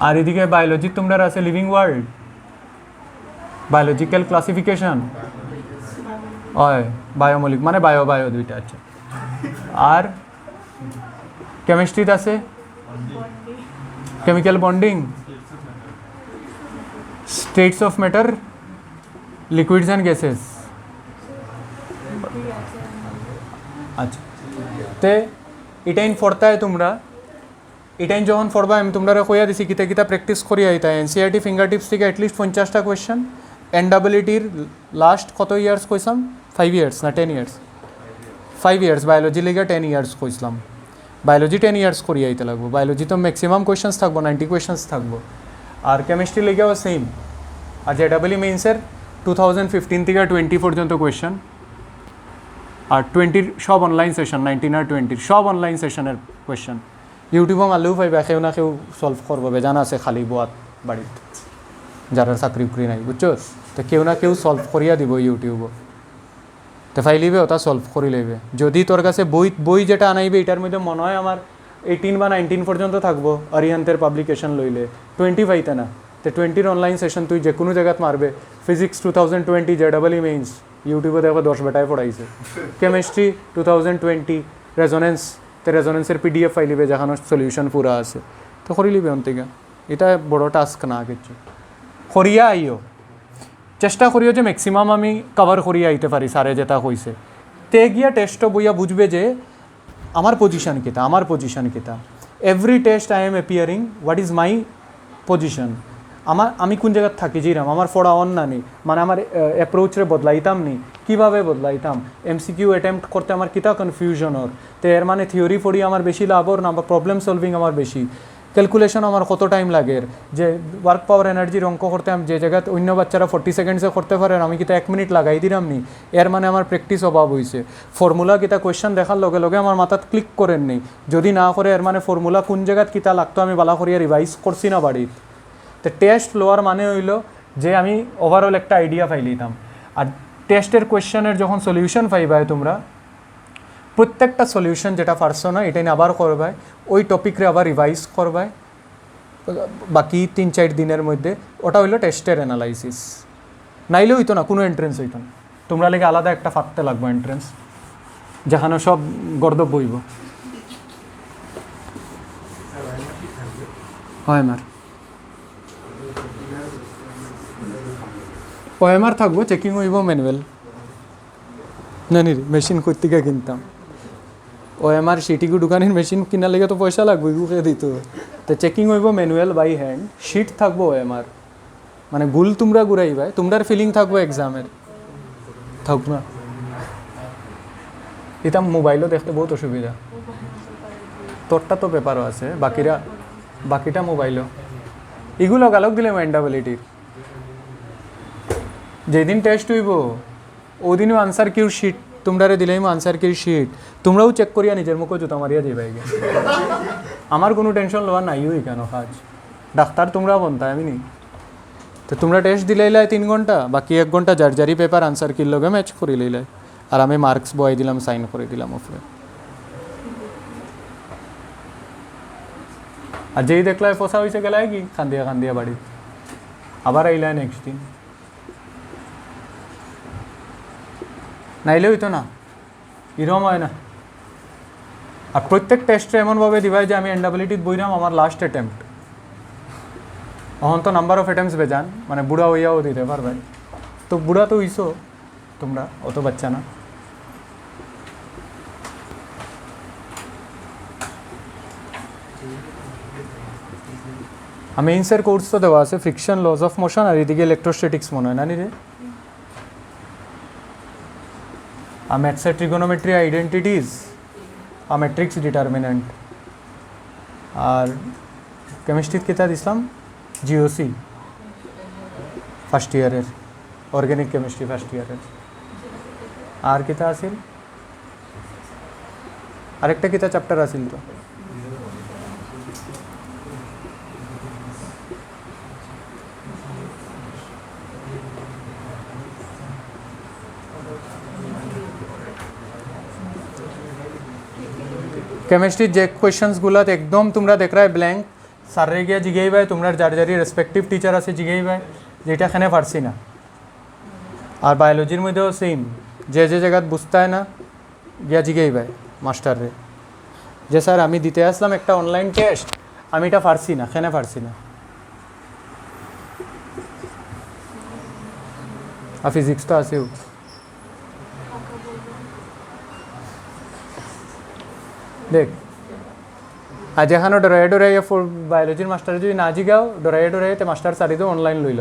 আর এদিকে বায়োলজি তোমরা আছে লিভিং ওয়ার্ল্ড, বায়োলজিক্যাল ক্লাসিফিকেশন হয়, বায়োমলিক মানে বায়ো দুইটা আছে। আর কেমিস্ট্রিতে আছে chemical bonding, states of matter, liquids and gases. আচ্ছা তে এটাইন পড়তায় তোমরা, এটাইন যখন পড়বা আমি তোমরা কইয়া দিছি কিতা কিতা প্র্যাকটিস করিয়া আইতা। এনসিআরটি ফিঙ্গার টিপস থেকে অ্যাটলিস্ট 50টা কোয়েশ্চেন। এনডাবলিটির লাস্ট কত ইয়ার্স কইসাম? 5 ইয়ার্স না 10 ইয়ার্স? 5 ইয়ার্স। বায়োলজি লিগে 10 ইয়ার্স কইছিলাম। বায়োলজি 10 ইয়ার্স করিয়া আইতে লাগবো। বায়োলজি তো ম্যাক্সিমাম কোয়েশ্চেন্স থাকবো, 90 কোয়েশ্চেন্স থাকবো। আর কেমিস্ট্রি লিগেও সেম। আর জেডাবলি মেইনসের 2015 থেকে 20 পর্যন্ত কোয়েশ্চেন, আর 20 সব অনলাইন সেশন, 19 আর 20 সব অনলাইন সেশনের কোয়েশ্চেন। ইউটিউবে মারলেও পাইবা, কেউ না কেউ সলভ করবো, বেজান আছে খালি বোয়াত বাড়িতে যারা চাকরি উকরি নাই, বুঝছো? তো কেউ না কেউ সলভ করিয়া দিব ইউটিউবও, তো ফাইলিবে ওটা সলভ করি লইবে। যদি তোর কাছে বই যেটা আনাইবে এটার মধ্যে মনে হয় আমার 18 বা 19 পর্যন্ত থাকবো, অরিহান্তের পাবলিকেশন লইলে 20 পাইতে না, তো 20 অনলাইন সেশন তুই যে কোনো জায়গাত মারবে। ফিজিক্স 2020 জেডাবলি মেইনস ইউটিউবে দেখো 10 বেটায় পড়াইছে। কেমিস্ট্রি 2020 রেজোনেন্স তো রেজোনেন্সের পিডিএফ ফাইলিবে যেখানে সলিউশন পুরা আছে তো করি লিবে অন্তিকা এটা বড় টাস্ক না কিছু করিয়া আইও চেষ্টা করিও যে ম্যাক্সিমাম আমি কভার করিয়া আইতে পারি স্যারে যেটা হয়েছে তে গিয়া টেস্টও বইয়া বুঝবে যে আমার পজিশন কিতা every test I am appearing what is my position আমি কোন জায়গায় থাকি যেরাম আমার ফোড়া অন না নি মানে আমার অ্যাপ্রোচরে বদলাইতাম নি কীভাবে বদলাইতাম এমসিকিউ অ্যাটেম্প্ট করতে আমার কিতা কনফিউশন ওর তো এর মানে থিওরি পড়ি আমার বেশি লাভ ওর না বা প্রবলেম সলভিং আমার বেশি ক্যালকুলেশন আমার কত টাইম লাগে যে ওয়ার্ক পাওয়ার এনার্জির অঙ্ক করতে আমি যে জায়গায় অন্য বাচ্চারা 40 সেকেন্ডসে করতে পারেন আমি কিতা 1 মিনিট লাগাই দিলাম নি এর মানে আমার প্র্যাকটিস অভাব হয়েছে ফর্মুলা কিতা কোয়েশ্চেন দেখার লগে লগে আমার মাথাত ক্লিক করেন নি যদি না করে এর মানে ফর্মুলা কোন জায়গায় কিতা লাগতো আমি বালা করিয়া রিভাইজ করছি না বাড়িত তো টেস্ট লোয়ার মানে হইল যে আমি ওভারঅল একটা আইডিয়া পাইলিতাম আর টেস্টের কোয়েশ্চেনের যখন সলিউশন পাইবাই তোমরা প্রত্যেকটা সলিউশন যেটা পারছো না এটা আবার করবাই ওই টপিকরে আবার রিভাইজ করবাই বাকি 3-4 দিনের মধ্যে ওটা হইলো টেস্টের অ্যানালাইসিস নাইলে হইতো না কোনো এন্ট্রেন্স হইতো না তোমরা লেগে আলাদা একটা ফাঁকতে লাগবো এন্ট্রেন্স যেখানে সব গর্দব বইব হয় আমার ওএমআর থাকবো চেকিং হইব ম্যানুয়াল না নি মেশিন কোথেকে কিনতাম ওএমআর সিটিগু দোকানের মেশিন কিনার লেগে তো পয়সা লাগবে এগুলো দিত তো চেকিং হইব ম্যানুয়াল বাই হ্যান্ড শিট থাকবো ওএমআর মানে গুল তোমরা ঘুরাইবাই তোমরার ফিলিং থাকবো এক্সামের থাক না এটা মোবাইলও দেখতে বহুত অসুবিধা তোরটা তো পেপারও আছে বাকিটা মোবাইলও এগুলো গালক দিলে মাইন্ডাবিলিটির যেদিন টেস্ট হইব ওদিনও আনসার কিউর শিট তোমরা দিলেই আনসার কিউর শিট তোমরাও চেক করিয়া নিজের মুখে জুতা মারিয়া যাইবাই গে আমার কোনো টেনশন লওয়ার নাই হই কেন কাজ ডাক্তার তোমরা বনতা আমি নি তো তোমরা টেস্ট দিলাইলাই 3 ঘন্টা বাকি 1 ঘন্টা জারি পেপার আনসার কির লগে ম্যাচ করি লইলাই আর আমি মার্কস বয় দিলাম সাইন করে দিলাম উপরে আর যেই দেখলাই ফসা হয়েছে গেলাই কি খান্দিয়া বাড়ি আবার আইলাই নেক্সট দিন নাইলে হইতো না এরকম হয় না আর প্রত্যেক টেস্টে এমনভাবে দিবাই যে আমি এনডাবিলিটিত বইরাম আমার লাস্ট অ্যাটেম্প্ট এখন তো নাম্বার অফ অ্যাটেম্পস বেজান মানে বুড়া হইয়াও দিতে পারবে তো বুড়া তো হইছো তোমরা অত বাচ্চা না আমি মেইনসের কোর্স তো দেওয়া আছে ফ্রিকশন লস অফ মোশন আর এদিকে ইলেকট্রোস্ট্যাটিক্স মনে হয় না নি রে আর ম্যাথসের ট্রিগোনোমেট্রি আইডেন্টিটিস আর ম্যাট্রিক্স ডিটারমিনেন্ট আর কেমিস্ট্রিত কিতা দিছিলাম জিওসি ফার্স্ট ইয়ারের অর্গানিক কেমিস্ট্রি ফার্স্ট ইয়ারের আর কিতা আছিল আরেকটা কিতা চ্যাপ্টার আছিল তো কেমিস্ট্রির যে কোয়েশনসগুলোতে একদম তোমরা দেখ রায় ব্ল্যাঙ্ক স্যারে গিয়া জিগাইবাই তোমরা যার রেসপেক্টিভ টিচার আছে জিগাইবাই যেটা এখানে পারছি না আর বায়োলজির মধ্যেও সেম যে জায়গাত বুঝতায় না গিয়া জিগাইবাই মাস্টাররে যে স্যার আমি দিতে আসলাম একটা অনলাইন টেস্ট আমি এটা পারছি না এখানে পারছি না আর ফিজিক্স তো আছেও দেখ আর যেখানে ডরাইয়া বায়োলজির মাস্টারে যদি না জিগাও ডরাইতে মাস্টার সারিতেও অনলাইন লইল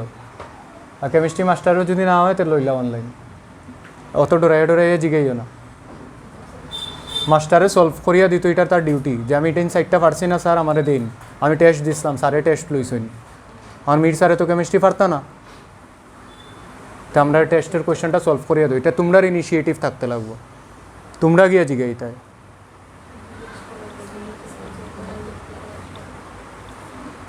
আর কেমিস্ট্রি মাস্টারও যদি না হয় তো লইলা অনলাইন অত ডরাইয়া জিগাইও না মাস্টারে সলভ করিয়া দিত এটা তার ডিউটি যে আমি টেন সাইডটা পারছি না স্যার আমারে দিন আমি টেস্ট দিছিলাম স্যারে টেস্ট লইছেন আমার মির স্যারে তো কেমিস্ট্রি পারতো না তো আমরা টেস্টের কোয়েশ্চেনটা সলভ করিয়া দিই এটা তোমরার ইনিশিয়েটিভ থাকতে লাগবো তোমরা গিয়া জিগাইতায়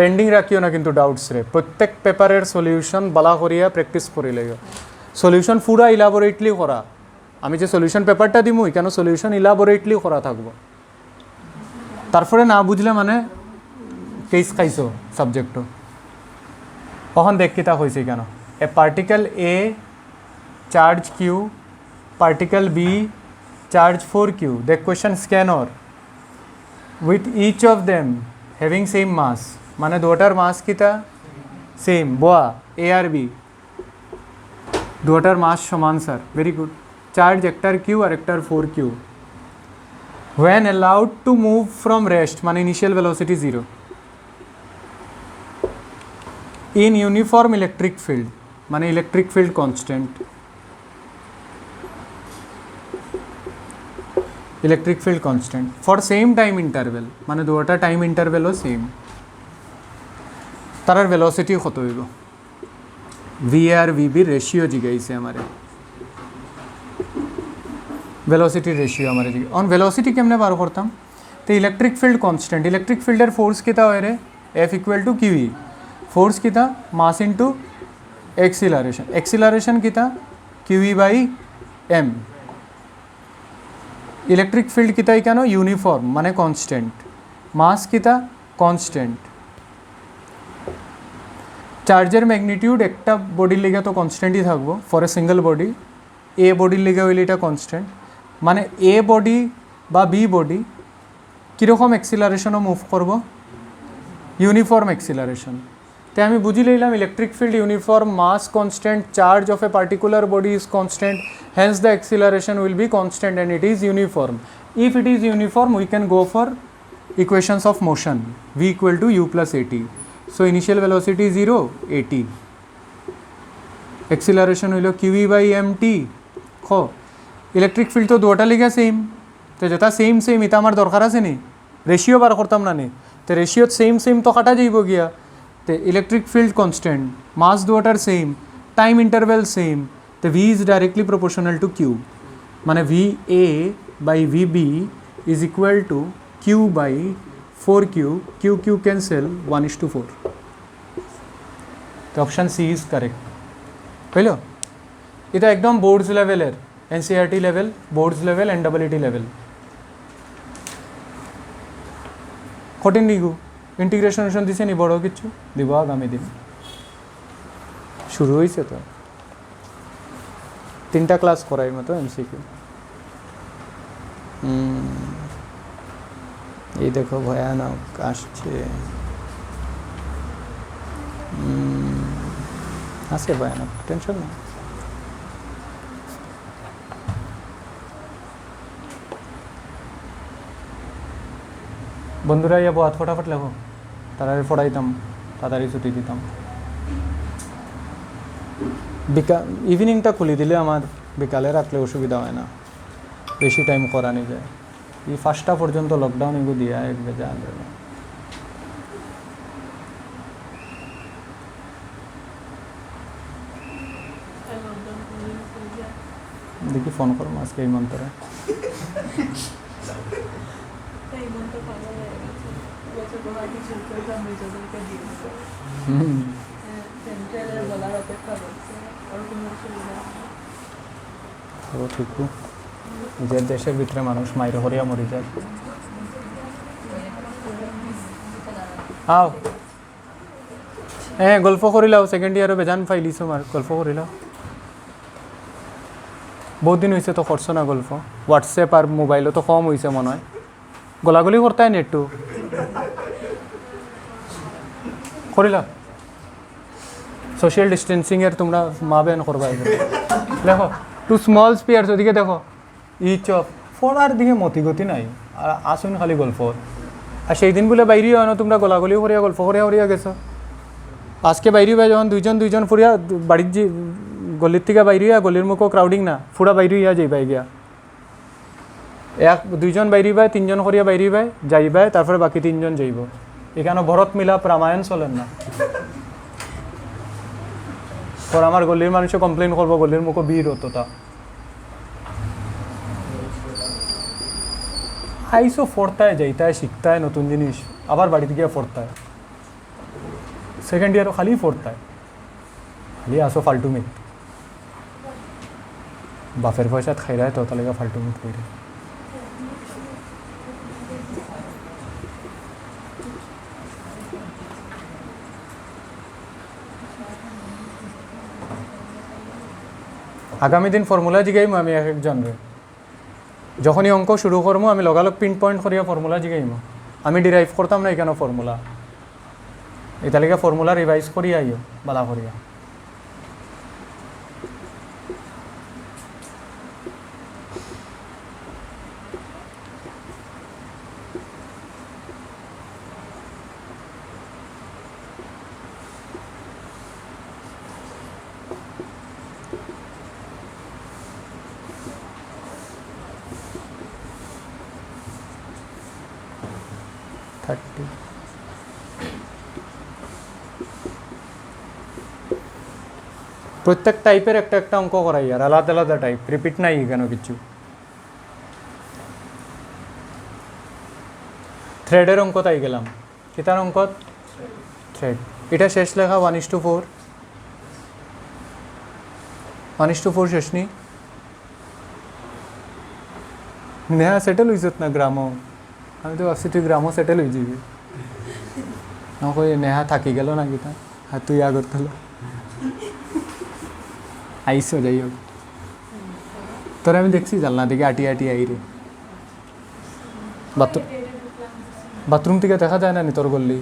পেন্ডিং রাখিও না কিন্তু ডাউটস রে প্রত্যেক পেপারের সলিউশন বালা করিয়া প্র্যাকটিস করি লাগে সলিউশন পুরা ইলাবোরেটলি করা আমি যে সলিউশন পেপারটা দিমু কেন সলিউশন ইলাবোরেটলি করা থাকবো তারপরে না বুঝলে মানে কেস খাইছো সাবজেক্টও তখন দেখ কিতা হয়েছে কেন a particle A charge q particle B charge 4q দেখ question scan or with each of them having same mass, মানে দুটার মাস কিতা সেম, বোয়া এ আর বি দুটার মাস সমান স্যার, ভেরি গুড। চার্জ একটার কিউ আর একটার 4q, when allowed to move from rest মানে initial velocity 0 in uniform electric field মানে electric field constant, electric field constant for same time interval মানে দুটা time ইন্টারভ্যালও same, তারার velocity কত হইব? V আর ভিবির ratio জিগাইছে আমারে, ভেলোসিটির রেশিও আমার জিগে। অন ভেলোসিটি কেমনে বার করতাম? তো ইলেকট্রিক ফিল্ড কনস্ট্যান্ট, ইলেকট্রিক ফিল্ডের ফোর্স কিতা হয় রে? F equal to q E, force কিতা মাস ইন্টু এক্সিলারেশন, এক্সিলারেশন কিতা q E by m. Electric field কিতাই কেন? ইউনিফর্ম মানে কনস্ট্যান্ট, মাস কিতা কনস্ট্যান্ট। চার্জের ম্যাগনিটিউড একটা বডির লিগে তো কনস্ট্যান্টই থাকবো for a single body, A বডির লিগে হইলে এটা কনস্ট্যান্ট, মানে এ বডি বা বি বডি কীরকম এক্সিলারেশনও মুভ করব? Uniform acceleration. তাই আমি বুঝি লইলাম electric field uniform, mass constant, charge of a particular body is constant, hence the acceleration will be constant and it is uniform. If it is uniform, we can go for equations of motion, v equal to u plus at. So initial velocity 0, at, acceleration হইল qv by mt। খ electric field তো দুটা লিগে same, তো যেটা same same এটা আমার দরকার আছে নি, রেশিও বার করতাম না নি, তো রেশিও সেম সেম তো কাটা যাইব গিয়া। তো ইলেকট্রিক ফিল্ড কনস্ট্যান্ট, মাস দুটার সেম, টাইম ইন্টারভ্যাল সেম, তো v is directly proportional to q, মানে v A by v B is equal to q by 4q, q q cancel 1:4। তো option C is correct হইল। এটা একদম boards লেভেলের, NCERT level, boards level, এনডাবলইটি level. কঠিন নিগু ইন্টিগ্রেশন দিছে নি বড় কিছু দিব আগামী দিন, শুরু হয়েছে তো 3টা ক্লাস করাই মতো এমসিকিউ। এই দেখো ভয়ানক আসছে, আছে ভয়ানক, টেনশন না। বন্ধুরা যাবো হাত ফটাফট লেখো, তাড়াতাড়ি পড়াইতাম, তাড়াতাড়ি ছুটি দিতাম। ইভিনিংটা খুলি দিলে আমার বিকালে রাখলে অসুবিধা হয় না, বেশি টাইম করানি যায়। এই 5টা পর্যন্ত লকডাউন এগুলো দিয়া এক বেজা দেখি ফোন করবো আজকে এই মন্তরে। ঠিক নিজের দেশের ভিতরে মানুষ মাইরে হরিয়া মরি যায়। আও হ্যাঁ গল্প করিলাও, সেকেন্ড ইয়ারও বেজান ফাইলিছো মার, গল্প করিলাও। বহুত দিন হয়েছে তো করছো না গল্প, হোয়াটসঅ্যাপ আর মোবাইলও তো কম হয়েছে মনে হয়, গোলাগুলি করতে হয় নেটটু করিলা। সোশ্যাল ডিস্টেন্সিংয়ের তোমরা মা বেন করবা, দেখো টু স্মল স্পিয়ার্স, ওদিকে দেখো ইচ অফ ফোড়ার দিকে মতিগতি নাই, আর আসুন খালি গল্প। আর সেই দিন বলে বাইরে হয় না, তোমরা গোলাগুলিও করিয়া গল্প করিয়া করিয়া গেছো। আজকে বাইরে হয় যখন দুইজন ফুরিয়া বাড়ির যে গলির থেকে বাইরে হইয়া, গলির মুখও ক্রাউডিং না, ফুরা বাইরে হইয়া যাইবাই গিয়া, দুইজন বাইরে বাই, 3জন করিয়া বাইরে বাই যাইবাই, তারপরে বাকি 3জন যাইব। এখানে ভরত মিলাপ রামায়ণ চলেন না। পর আমার গলির মানুষও কমপ্লেন করবো, গলির মুখও বীর হতোটা আইসো ফোরতায় যাইতায় শিখতায় নতুন জিনিস, আবার বাড়িতে গিয়ে ফোরতায়, সেকেন্ড ইয়ারও খালি ফোরতায়, খালি আসো ফালতু মিত, বাপের পয়সাত খাইরায় তো তাহলে ফালতু মিত কইরে। আগামী দিন ফর্মুলা জিগাইম আমি এক একজনরে, যখনই অঙ্ক শুরু করবো আমি লগালগ পিন পয়েন্ট করিয়া ফর্মুলা জিগাইম, আমি ডিরাইভ করতাম না এখানে ফর্মুলা এটা লেগে ফর্মুলা রিভাইজ করি আইও বালা করিয়া প্রত্যেক টাইপের একটা একটা অঙ্ক করাই আর আলাদা আলাদা টাইপ রিপিট নাই কেন কিছু থ্রেডের অঙ্ক তাই গেলাম কিতার অঙ্ক থ্রেড এটা শেষ লেখা 1:4 1:4 শেষ নি নেহা সেটেল হইছত না গ্রামও আমি তো ভাবছি তুই গ্রামও সেটেল হয়ে যাবি কই নেহা থাকি গেল না কিতা আর তুই আগরতলা আইসো যাই হোক তোরা আমি দেখছি জানলা দিকে আটি আটি আই রে বাথরুম থেকে দেখা যায় না নি তোর গল্লি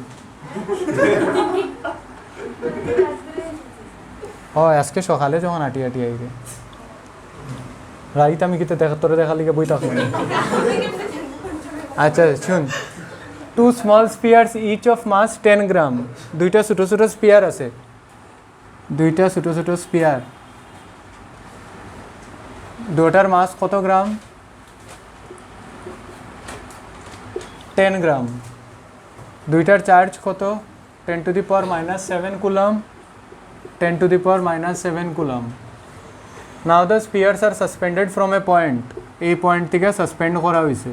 ও আজকে সকালে যখন আটি আটি আই রে রাইত আমি কিতে দেখা তোরে দেখা লিগে বই থাকবো আচ্ছা শুন 2 small spheres each of mass 10 গ্রাম দুইটা ছোট ছোট স্পিয়ার আছে দুইটা ছোট ছোট স্পিয়ার দুটার মাস কত গ্রাম 10 গ্রাম দুইটার চার্জ কত 10 to the power minus 7 coulomb 10 to the power minus 7 coulomb now the spheres are suspended from a point এই পয়েন্ট থেকে সাসপেন্ড করা হয়েছে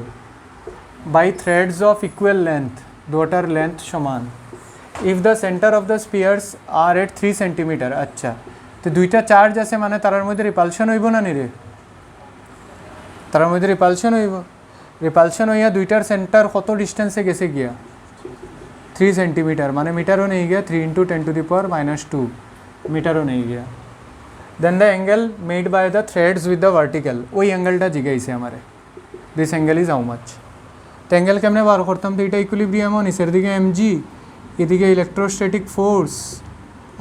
by threads of equal length দুটার লেন্থ সমান if the center of the spheres are at 3 cm আচ্ছা তো দুইটা charge আছে মানে তার মধ্যে রিপালশন হইব না নি রে তার মধ্যে রিপালশন হইয়া দুইটার সেন্টার কত ডিস্টেন্সে গেছে গিয়া 3 সেন্টিমিটার মানে মিটারও নেই গিয়া 3 × 10 to the power -2 মিটারও নেই গিয়া then the angle made by the threads with the vertical ওই অ্যাঙ্গেলটা জিগাইছে আমারে this angle is how much তো অ্যাঙ্গেল কেমনে বার করতাম তো এটা ইকুইলিব্রিয়াম নিচের দিকে এমজি এদিকে ইলেকট্রোস্ট্যাটিক ফোর্স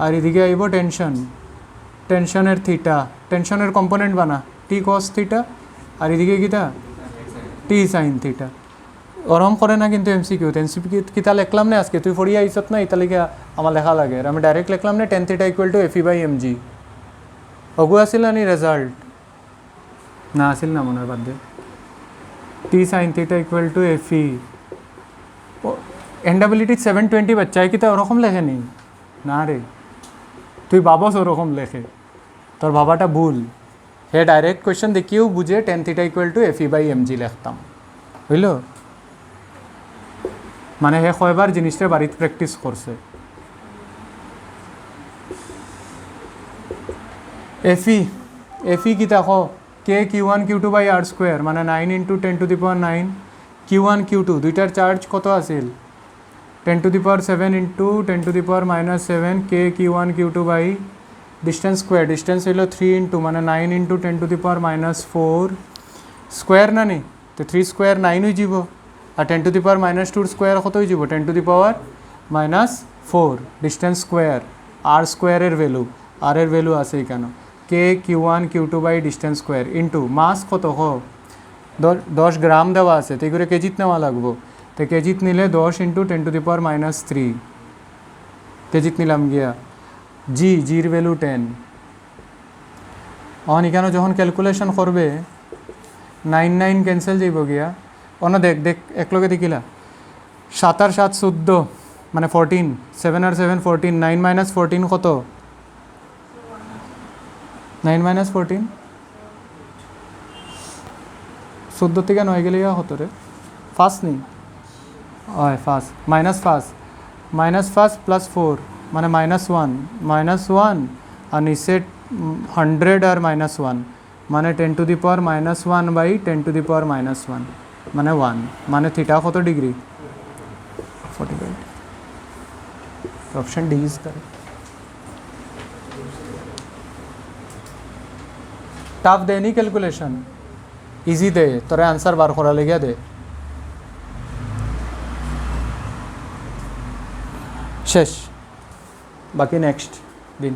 আর এদিকে আইব টেনশনের থিটা টেনশনের কম্পোনেন্ট বানা টি কস থিটা আর এদিকে কিতা টি সাইন থিটা ওরম করে না কিন্তু এমসিকিউ কিতা লিখলাম না আজকে তুই পড়িয়া আইসত না এটা লিখে আমার লেখা লাগে আর আমি ডাইরেক্ট লিখলাম না tan θ = Fe/mg অগু আসিল না রেজাল্ট না আসিল না মনে হয় বাদ দে টি সাইন θ = Fe এন্ডাবিলিটি 720 বাচ্চায় কিতা ওরকম লেখে নি না রে তুই বাবস ওরকম লেখে তোর বাবাটা ভুল হে ডাইরেক্ট কোয়েশ্চেন দেখিও বুঝে tan θ = Fe/mg লিখতাম বুঝল মানে হে কয়বার জিনিসটা বাড়িতে প্র্যাকটিস করছে Fe কি দেখো কে Q1 Q2/r² মানে 9 × 10 to the power 9 Q1 Q2 দুইটার চার্জ কত আছিল 10 to the power 7 × 10 to the power -7 K Q1 Q2/ distance square distance হইল 3 × মানে 9 × 10 to the power -4 স্কোয়ার না নি তো 3 স্কোয়ার 9 হয়ে যাব আর 10 to the power -2 স্কোয়ার কত হয়ে যাব 10 to the power -4 distance square আর স্কোয়ারের ভ্যালু আর এর ভ্যালু আছে এখানে k Q1 Q2/ distance square into mass কত হ 10 গ্রাম দেওয়া আছে তো করে কেজিত নেওয়া লাগবো তো কেজিত নিলে 10 × 10 to the power -3 কেজিত নিলাম গিয়া জির ভ্যালু 10 অন এখানে যখন ক্যালকুলেশন করবে 9 ক্যান্সেল যাইব গিয়া অন দেখ একলগে দেখিলা 7 আর 7 14 মানে 14 7 আর 7 14 9 - 14 কত 9 - 14 14 থেকে 9 গেলে কত রে ফার্স্ট নেই হয় ফার্স্ট -5 +4 মানে -1 আর নিচে 100 আর -1 মানে 10 to the power -1/10 to the power -1 মানে 1 মানে থিটা কত degree 45 option D is correct tough দেনি ক্যালকুলেশন ইজি দে তোরে আনসার বার করা লেগে দে শেষ, বাকি নেক্সট দিন।